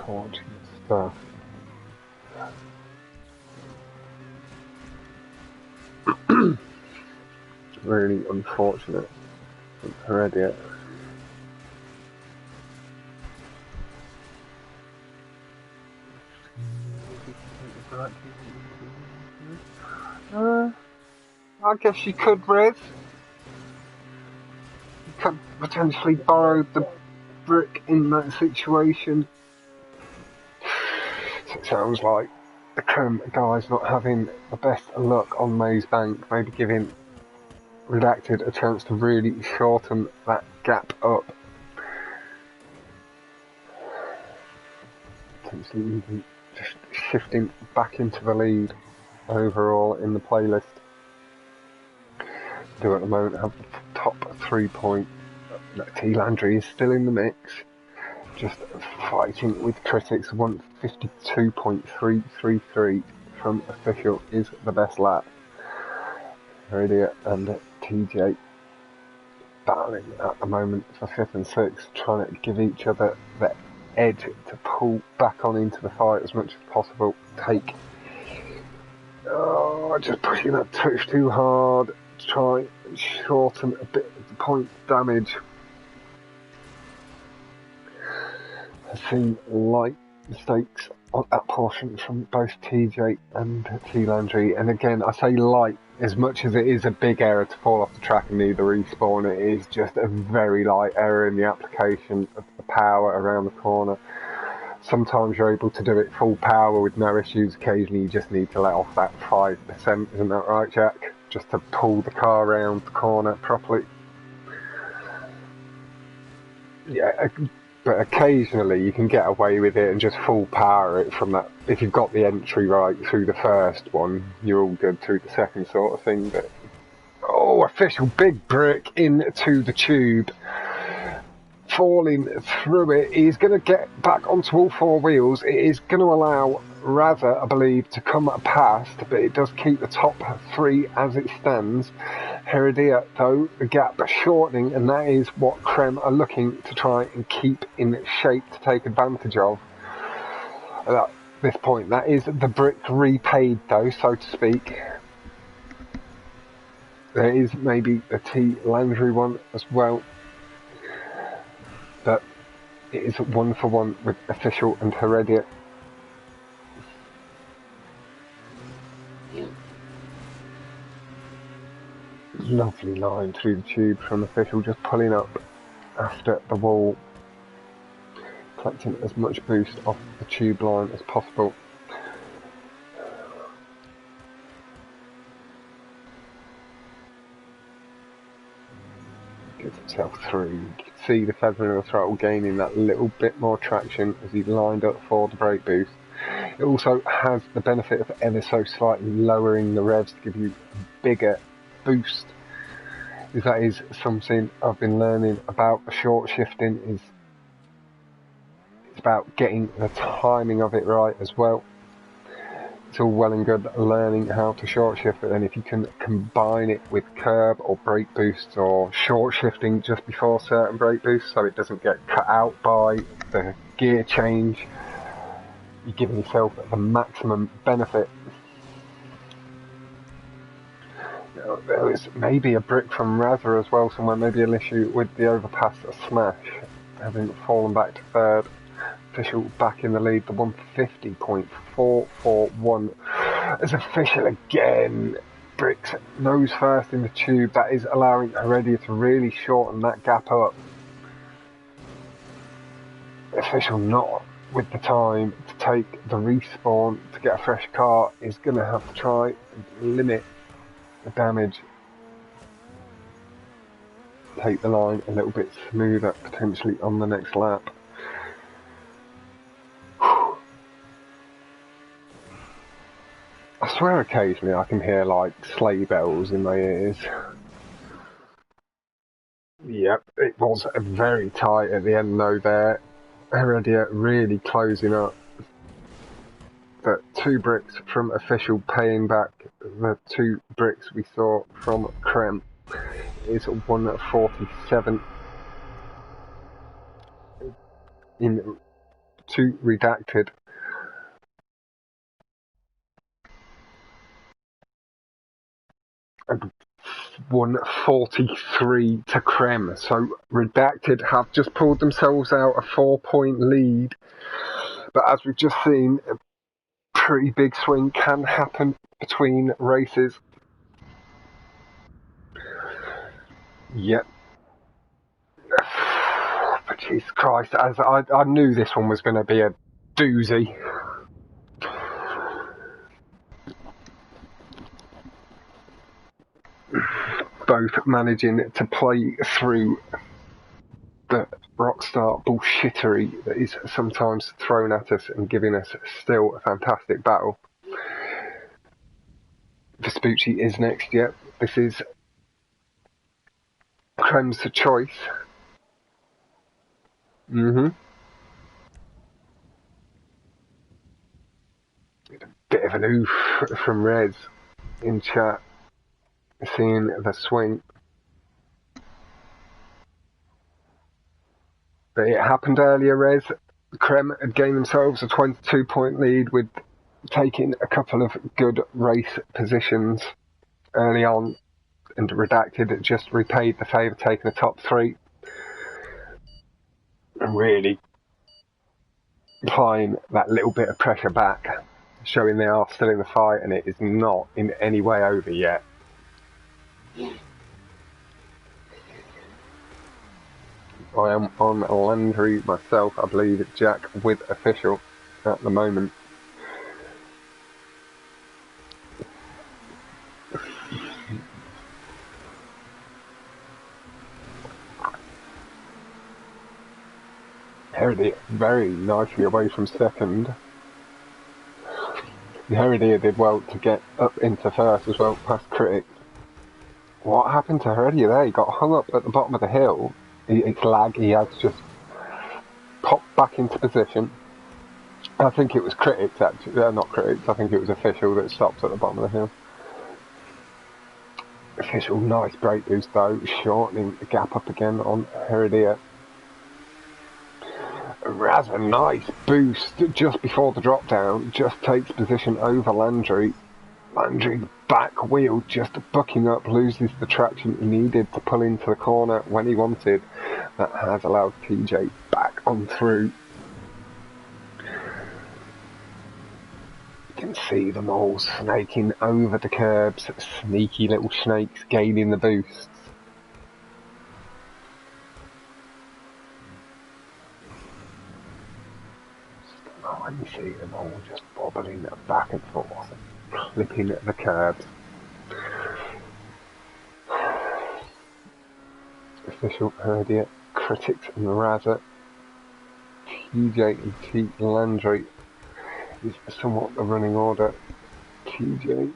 Unfortunate stuff. Really unfortunate. Redacted. I guess you could, Red. You could potentially borrow the brick in that situation. So it sounds like the Cremé guy's not having the best luck on Maze Bank, maybe giving Redacted a chance to really shorten that gap up. Potentially even just shifting back into the lead overall in the playlist. Do at the moment have the top 3 point. T Landry is still in the mix. Just fighting with critics. 152.333 from Official is the best lap. Redacted and TJ battling at the moment for 5th and 6th, trying to give each other the edge to pull back on into the fight as much as possible. Just pushing that touch too hard to try and shorten a bit of the point damage. I've seen light mistakes on that portion from both TJ and T Landry, and again I say light as much as it is a big error to fall off the track and need the respawn. It is just a very light error in the application of the power around the corner. Sometimes you're able to do it full power with no issues. Occasionally you just need to let off that 5%, isn't that right, Jack? Just to pull the car around the corner properly. Yeah, but occasionally you can get away with it and just full power it from that. If you've got the entry right through the first one, you're all good through the second sort of thing. But Official big brick into the tube, falling through it. He's going to get back onto all 4 wheels. It is going to allow Rather, I believe, to come past, but it does keep the top 3 as it stands. Redacted, though, the gap shortening, and that is what Cremé are looking to try and keep in shape to take advantage of. At this point, that is the brick repaid, though, so to speak. There is maybe a T Landry one as well, but it is 1-for-1 with Official and Redacted. Lovely line through the tube from Official, just pulling up after the wall, collecting as much boost off the tube line as possible. Gives himself through. You can see the feather in the throttle gaining that little bit more traction as he lined up for the brake boost. It also has the benefit of ever so slightly lowering the revs to give you a bigger boost. That is something I've been learning about short shifting. It's about getting the timing of it right as well. It's all well and good learning how to short shift, but then if you can combine it with curb or brake boosts or short shifting just before certain brake boosts so it doesn't get cut out by the gear change, you're giving yourself the maximum benefit. There was maybe a brick from Razza as well somewhere, maybe an issue with the overpass smash, having fallen back to third. Official back in the lead, the 150.441 as official again. Bricks nose first in the tube, that is allowing Heredia to really shorten that gap up. Official not with the time to take the respawn to get a fresh car, is going to have to try and limit the damage. Take the line a little bit smoother potentially on the next lap. I swear occasionally I can hear like sleigh bells in my ears. Yep, it was very tight at the end though there. Heredia really closing up. But 2 bricks from official paying back the 2 bricks we saw from Cremé. Is 147 in 2 Redacted. 143 to Cremé. So Redacted have just pulled themselves out a 4-point lead. But as we've just seen, a pretty big swing can happen between races. Yep. But Jesus Christ, as I knew this one was going to be a doozy. Both managing to play through the rockstar bullshittery that is sometimes thrown at us and giving us still a fantastic battle. Vespucci is next, yep. This is Cremé's choice. A bit of an oof from Rez in chat, seeing the swing. But it happened earlier, Rez. Cremé had gained themselves a 22-point lead with taking a couple of good race positions early on, and Redacted just repaid the favour, taking the top 3. And really applying that little bit of pressure back, showing they are still in the fight and it is not in any way over yet. I am on Landry myself, I believe it's Jack with official at the moment. Heredia very nicely away from second. Heredia did well to get up into first as well, past Critic. What happened to Heredia there? He got hung up at the bottom of the hill. It's lag, he had to just pop back into position. I think it was Critics actually, not Critics, I think it was Official that stopped at the bottom of the hill. Official, nice brake boost though, shortening the gap up again on Heredia. Razza, nice boost just before the drop down, just takes position over Landry. Landry back wheel just bucking up, loses the traction he needed to pull into the corner when he wanted. That has allowed TJ back on through. You can see them all snaking over the curbs, sneaky little snakes gaining the boosts. You see them all just bobbling back and forth, flipping at the curbs. official Heredia, Critics and Razza. TJ and T Landry is somewhat the running order. TJ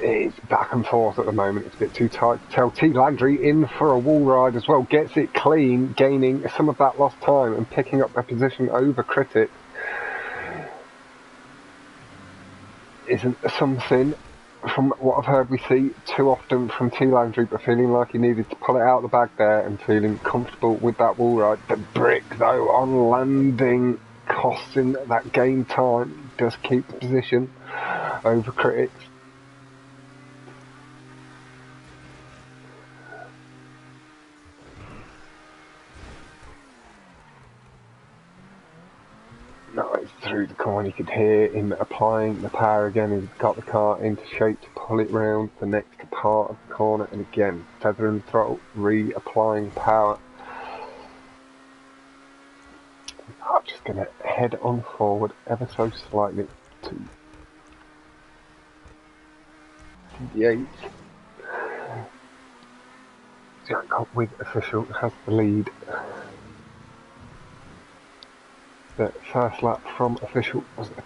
is back and forth at the moment. It's a bit too tight to tell. T Landry in for a wall ride as well. Gets it clean, gaining some of that lost time and picking up their position over Critics. Isn't something, from what I've heard, we see too often from T Landry, but feeling like he needed to pull it out of the bag there and feeling comfortable with that wall ride. The brick, though, on landing, costing that game time, does keep the position over Critics. Nice through the corner, you could hear him applying the power again. He's got the car into shape to pull it round the next part of the corner, and again, feather and throttle, reapplying power. I'm just going to head on forward ever so slightly to the 8. Jack with official has the lead. The first lap from official was a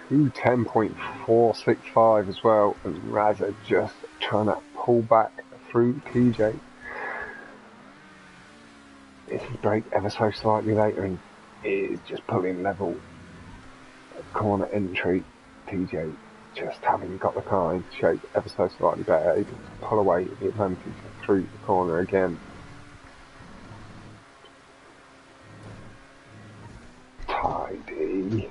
2:10.465 as well, and Razza just trying to pull back through TJ. This is brake ever so slightly later and is just pulling level at corner entry. TJ just having got the car in shape ever so slightly better, able to pull away the advantage through the corner again. Tidy.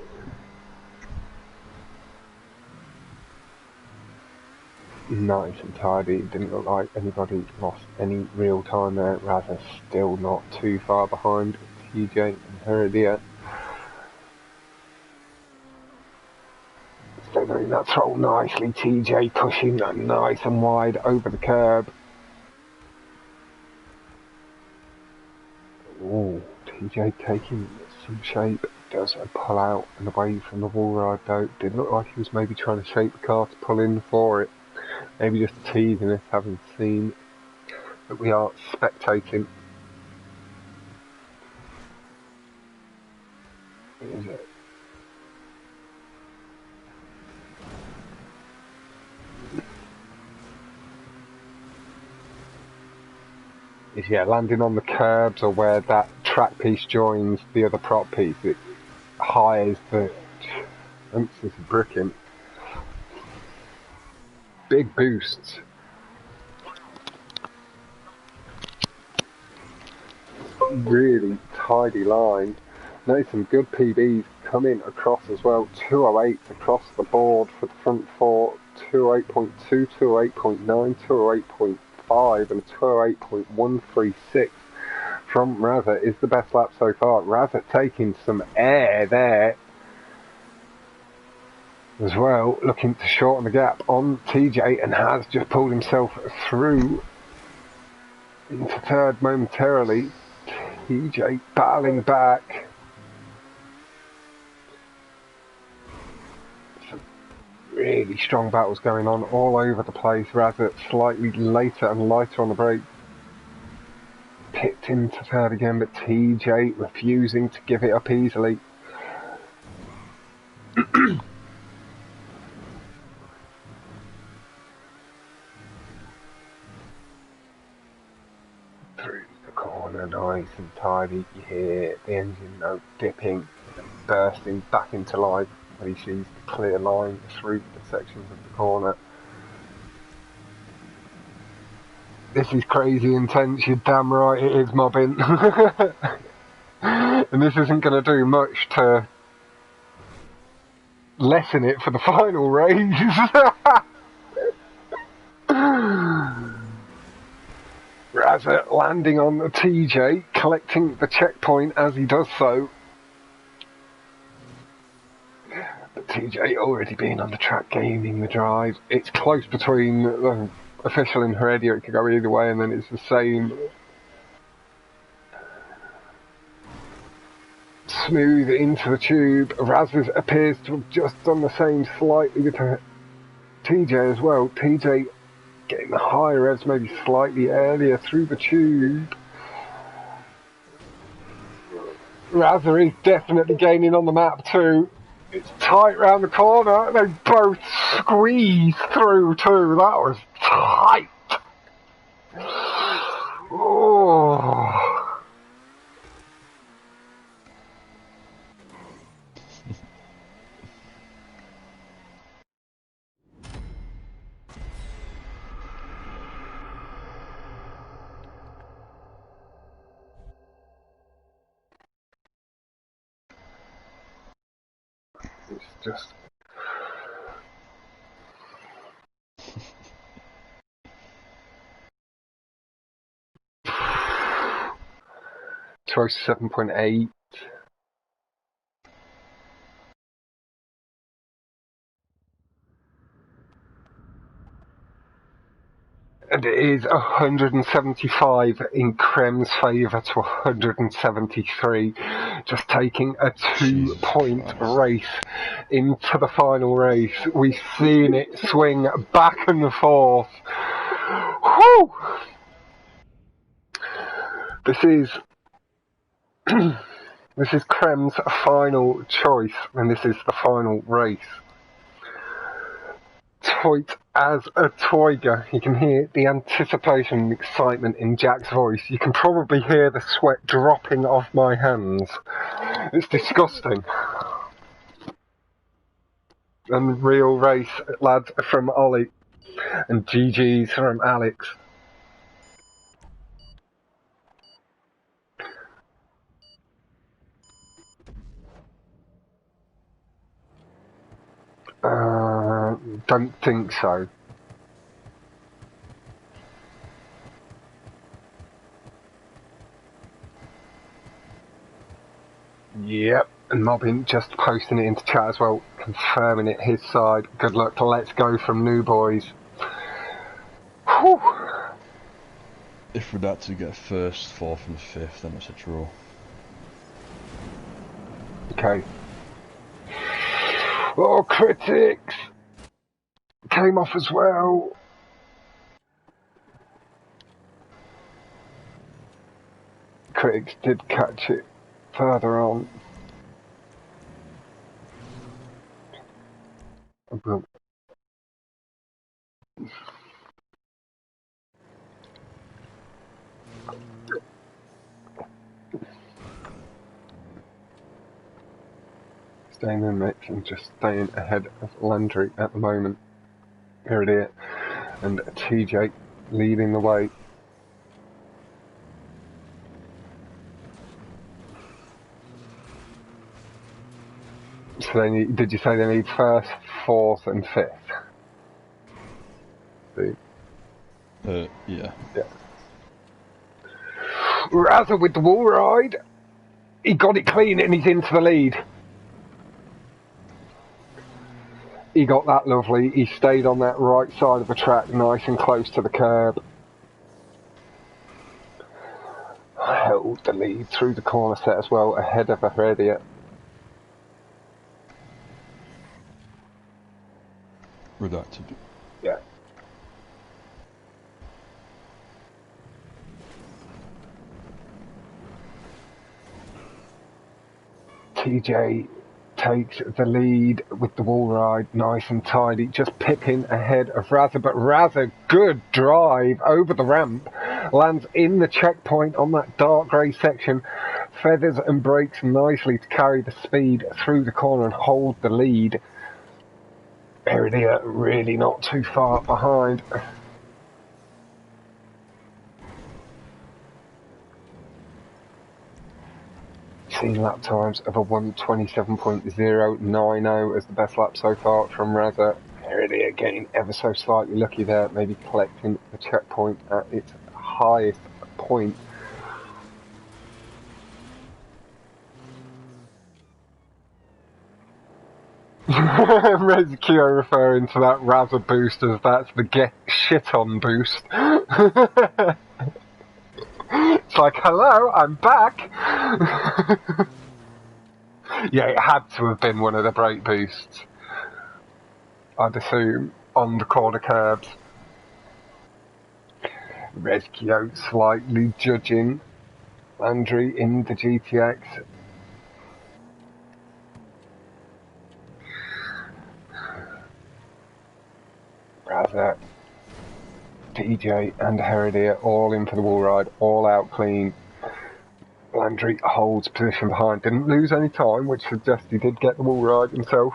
Nice and tidy. It didn't look like anybody lost any real time there. Rather, still not too far behind TJ and Heredia. Feathering that throttle nicely. TJ pushing that nice and wide over the curb. Ooh, TJ taking some shape. Does a pull out and away from the wall ride though. Did look like he was maybe trying to shape the car to pull in for it. Maybe just teasing us, having seen that we are spectating. Is it? Is landing on the curbs or where that track piece joins the other prop piece. It hires the emphasis of bricking. Big boosts. Really tidy line. Notice some good PBs coming across as well. 208 across the board for the front four. 208.2, 208.9, 208.5 and 208.136 from Razza is the best lap so far. Razza taking some air there as well, looking to shorten the gap on TJ and has just pulled himself through into third momentarily. TJ battling back. Some really strong battles going on all over the place. Razza slightly later and lighter on the brake. Picked into third again, but TJ refusing to give it up easily. Through the corner, nice and tidy. You hear the engine note dipping and bursting back into life when he sees the clear line through the sections of the corner. This is crazy intense, you're damn right it is, mobbing. And this isn't going to do much to lessen it for the final race. Razza landing on the TJ, collecting the checkpoint as he does so. But TJ already being on the track, gaining the drive. It's close between the official and Heredia, it could go either way, and then it's the same. Smooth into the tube. Razza appears to have just done the same slightly with TJ as well. TJ getting the high revs maybe slightly earlier through the tube. Razor is definitely gaining on the map too. It's tight round the corner. They both squeeze through too. That was tight. Oh. It's just... Choice 7.8. And it is 175 in Cremé's favour to 173, just taking a 2-point race into the final race. We've seen it swing back and forth. Whew! This is Cremé's final choice, and this is the final race. Tight as a tiger. You can hear the anticipation and excitement in Jack's voice. You can probably hear the sweat dropping off my hands. It's disgusting. And real race, lads, from Ollie. And GG's from Alex. Don't think so. Yep, and Mobbin just posting it into chat as well, confirming it his side. Good luck to Let's Go from New Boys. Whew. If Redacted get first, fourth and fifth, then it's a draw. Okay. Oh, critics! Came off as well. Critics did catch it further on. Staying in the mix and just staying ahead of Landry at the moment. Here it is. And TJ leading the way. So they need, did you say they need first, fourth and fifth? Yeah. Yeah. Razor with the wall ride. He got it clean and he's into the lead. He got that lovely. He stayed on that right side of the track, nice and close to the curb. Held the lead through the corner set as well, ahead of Redacted. Redacted. Yeah. TJ takes the lead with the wall ride, nice and tidy, just picking ahead of Razor, but Razor, good drive over the ramp, lands in the checkpoint on that dark grey section, feathers and brakes nicely to carry the speed through the corner and hold the lead. Redacted really not too far behind. Seen lap times of a 1:27.090 as the best lap so far from Razor. Redacted getting ever so slightly lucky there, maybe collecting the checkpoint at its highest point. Rezkio referring to that Razor boost as that's the get shit on boost. It's like, hello, I'm back. Yeah, it had to have been one of the brake boosts, I'd assume, on the corner curbs. Rescue slightly judging Landry in the GTX. Rather, DJ and Heredia all in for the wall ride, all out clean. Landry holds position behind, didn't lose any time, which suggests he did get the wall ride himself.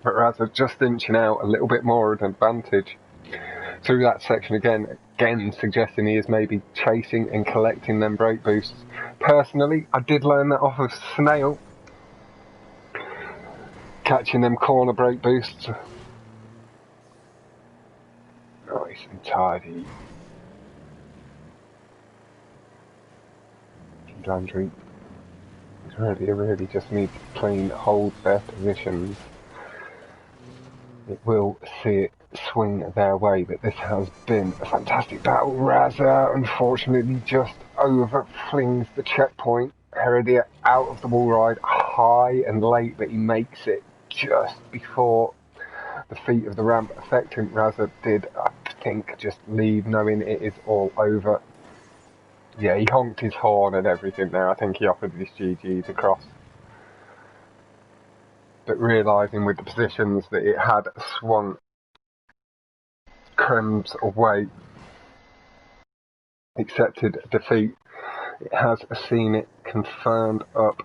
But rather just inching out a little bit more of an advantage through that section again suggesting he is maybe chasing and collecting them brake boosts. Personally, I did learn that off of Snail, catching them corner brake boosts. Nice and tidy. Landry really just needs to clean hold their positions. It will see it swing their way, but this has been a fantastic battle. Raza unfortunately just overflings the checkpoint. Heredia out of the wall ride high and late, but he makes it just before the feet of the ramp affecting. Raza did, I think, just leave knowing it is all over. Yeah, he honked his horn and everything there. I think he offered his GGs across. But realising with the positions that it had swung Cremé's way, accepted defeat. It has seen it confirmed up.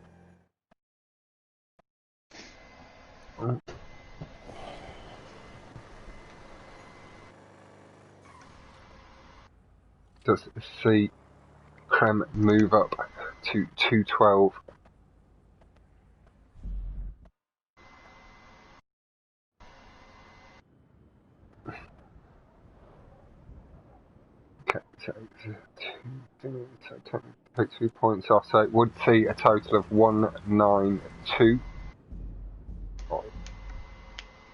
Does see Cremé move up to 212. Take 2 points off, so it would see a total of 192.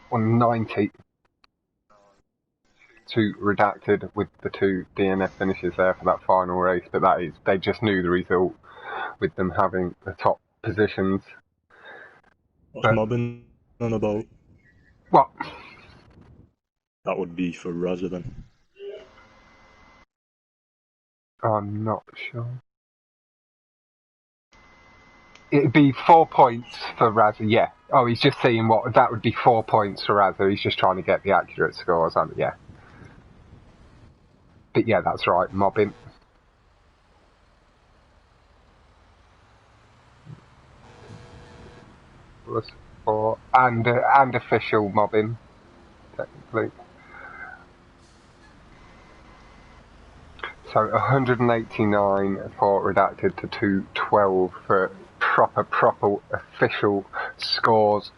190 to Redacted with the 2 DNF finishes there for that final race, but that is, they just knew the result with them having the top positions. What's mobbing on about? What? That would be for Raza then. I'm not sure. It'd be 4 points for Raza, yeah. Oh, he's just seeing what, that would be 4 points for Raza. He's just trying to get the accurate scores on it, yeah. But yeah, that's right, mobbing. +4, and official mobbing, technically. So 189 for Redacted to 212 for proper official scores.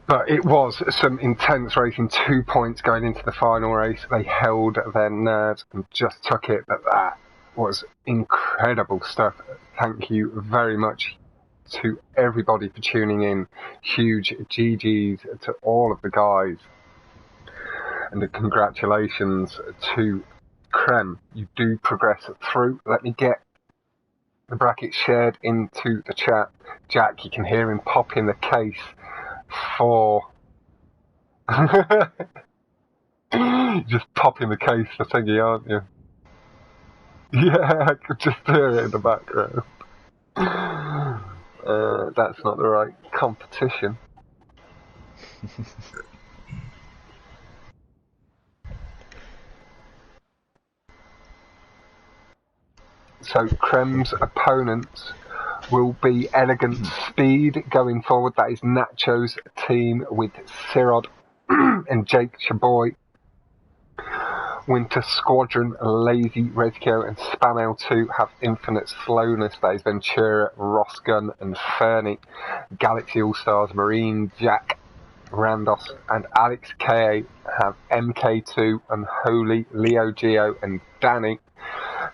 But it was some intense racing, 2 points going into the final race. They held their nerves and just took it, but that was incredible stuff. Thank you very much to everybody for tuning in. Huge GGs to all of the guys. And congratulations to Cremé. You do progress through. Let me get the bracket shared into the chat. Jack, you can hear him pop in the case for just popping the case for thingy, aren't you? Yeah, I could just hear it in the background. That's not the right competition. So Cremé's opponents will be Elegant Speed going forward. That is Nacho's team with Sirod and Jake Chaboy. Winter Squadron, Lazy Rescue and Spam L2 have Infinite Slowness. That is Ventura, Rosgun and Fernie. Galaxy All-Stars, MarineJack, Randos and Alex K have MK2, Unholy, Leo Geo and Danny.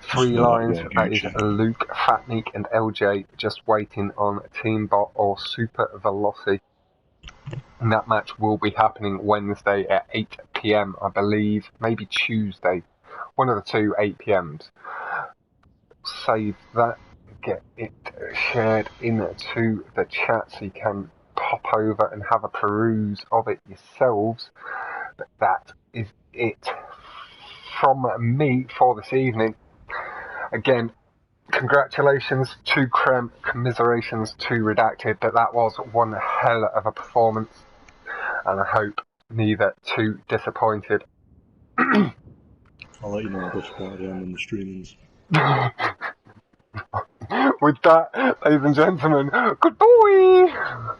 3 lines, that is Luke, Fatnik and LJ, just waiting on Team Bot or Super Velocity. And that match will be happening Wednesday at 8 PM, I believe. Maybe Tuesday. One of the two 8 PMs. Save that. Get it shared into the chat so you can hop over and have a peruse of it yourselves. But that is it from me for this evening. Again, congratulations to Cremé, commiserations to Redacted, but that was one hell of a performance, and I hope neither too disappointed. I'll let you know which party I'm in the streamings. With that, ladies and gentlemen, goodbye!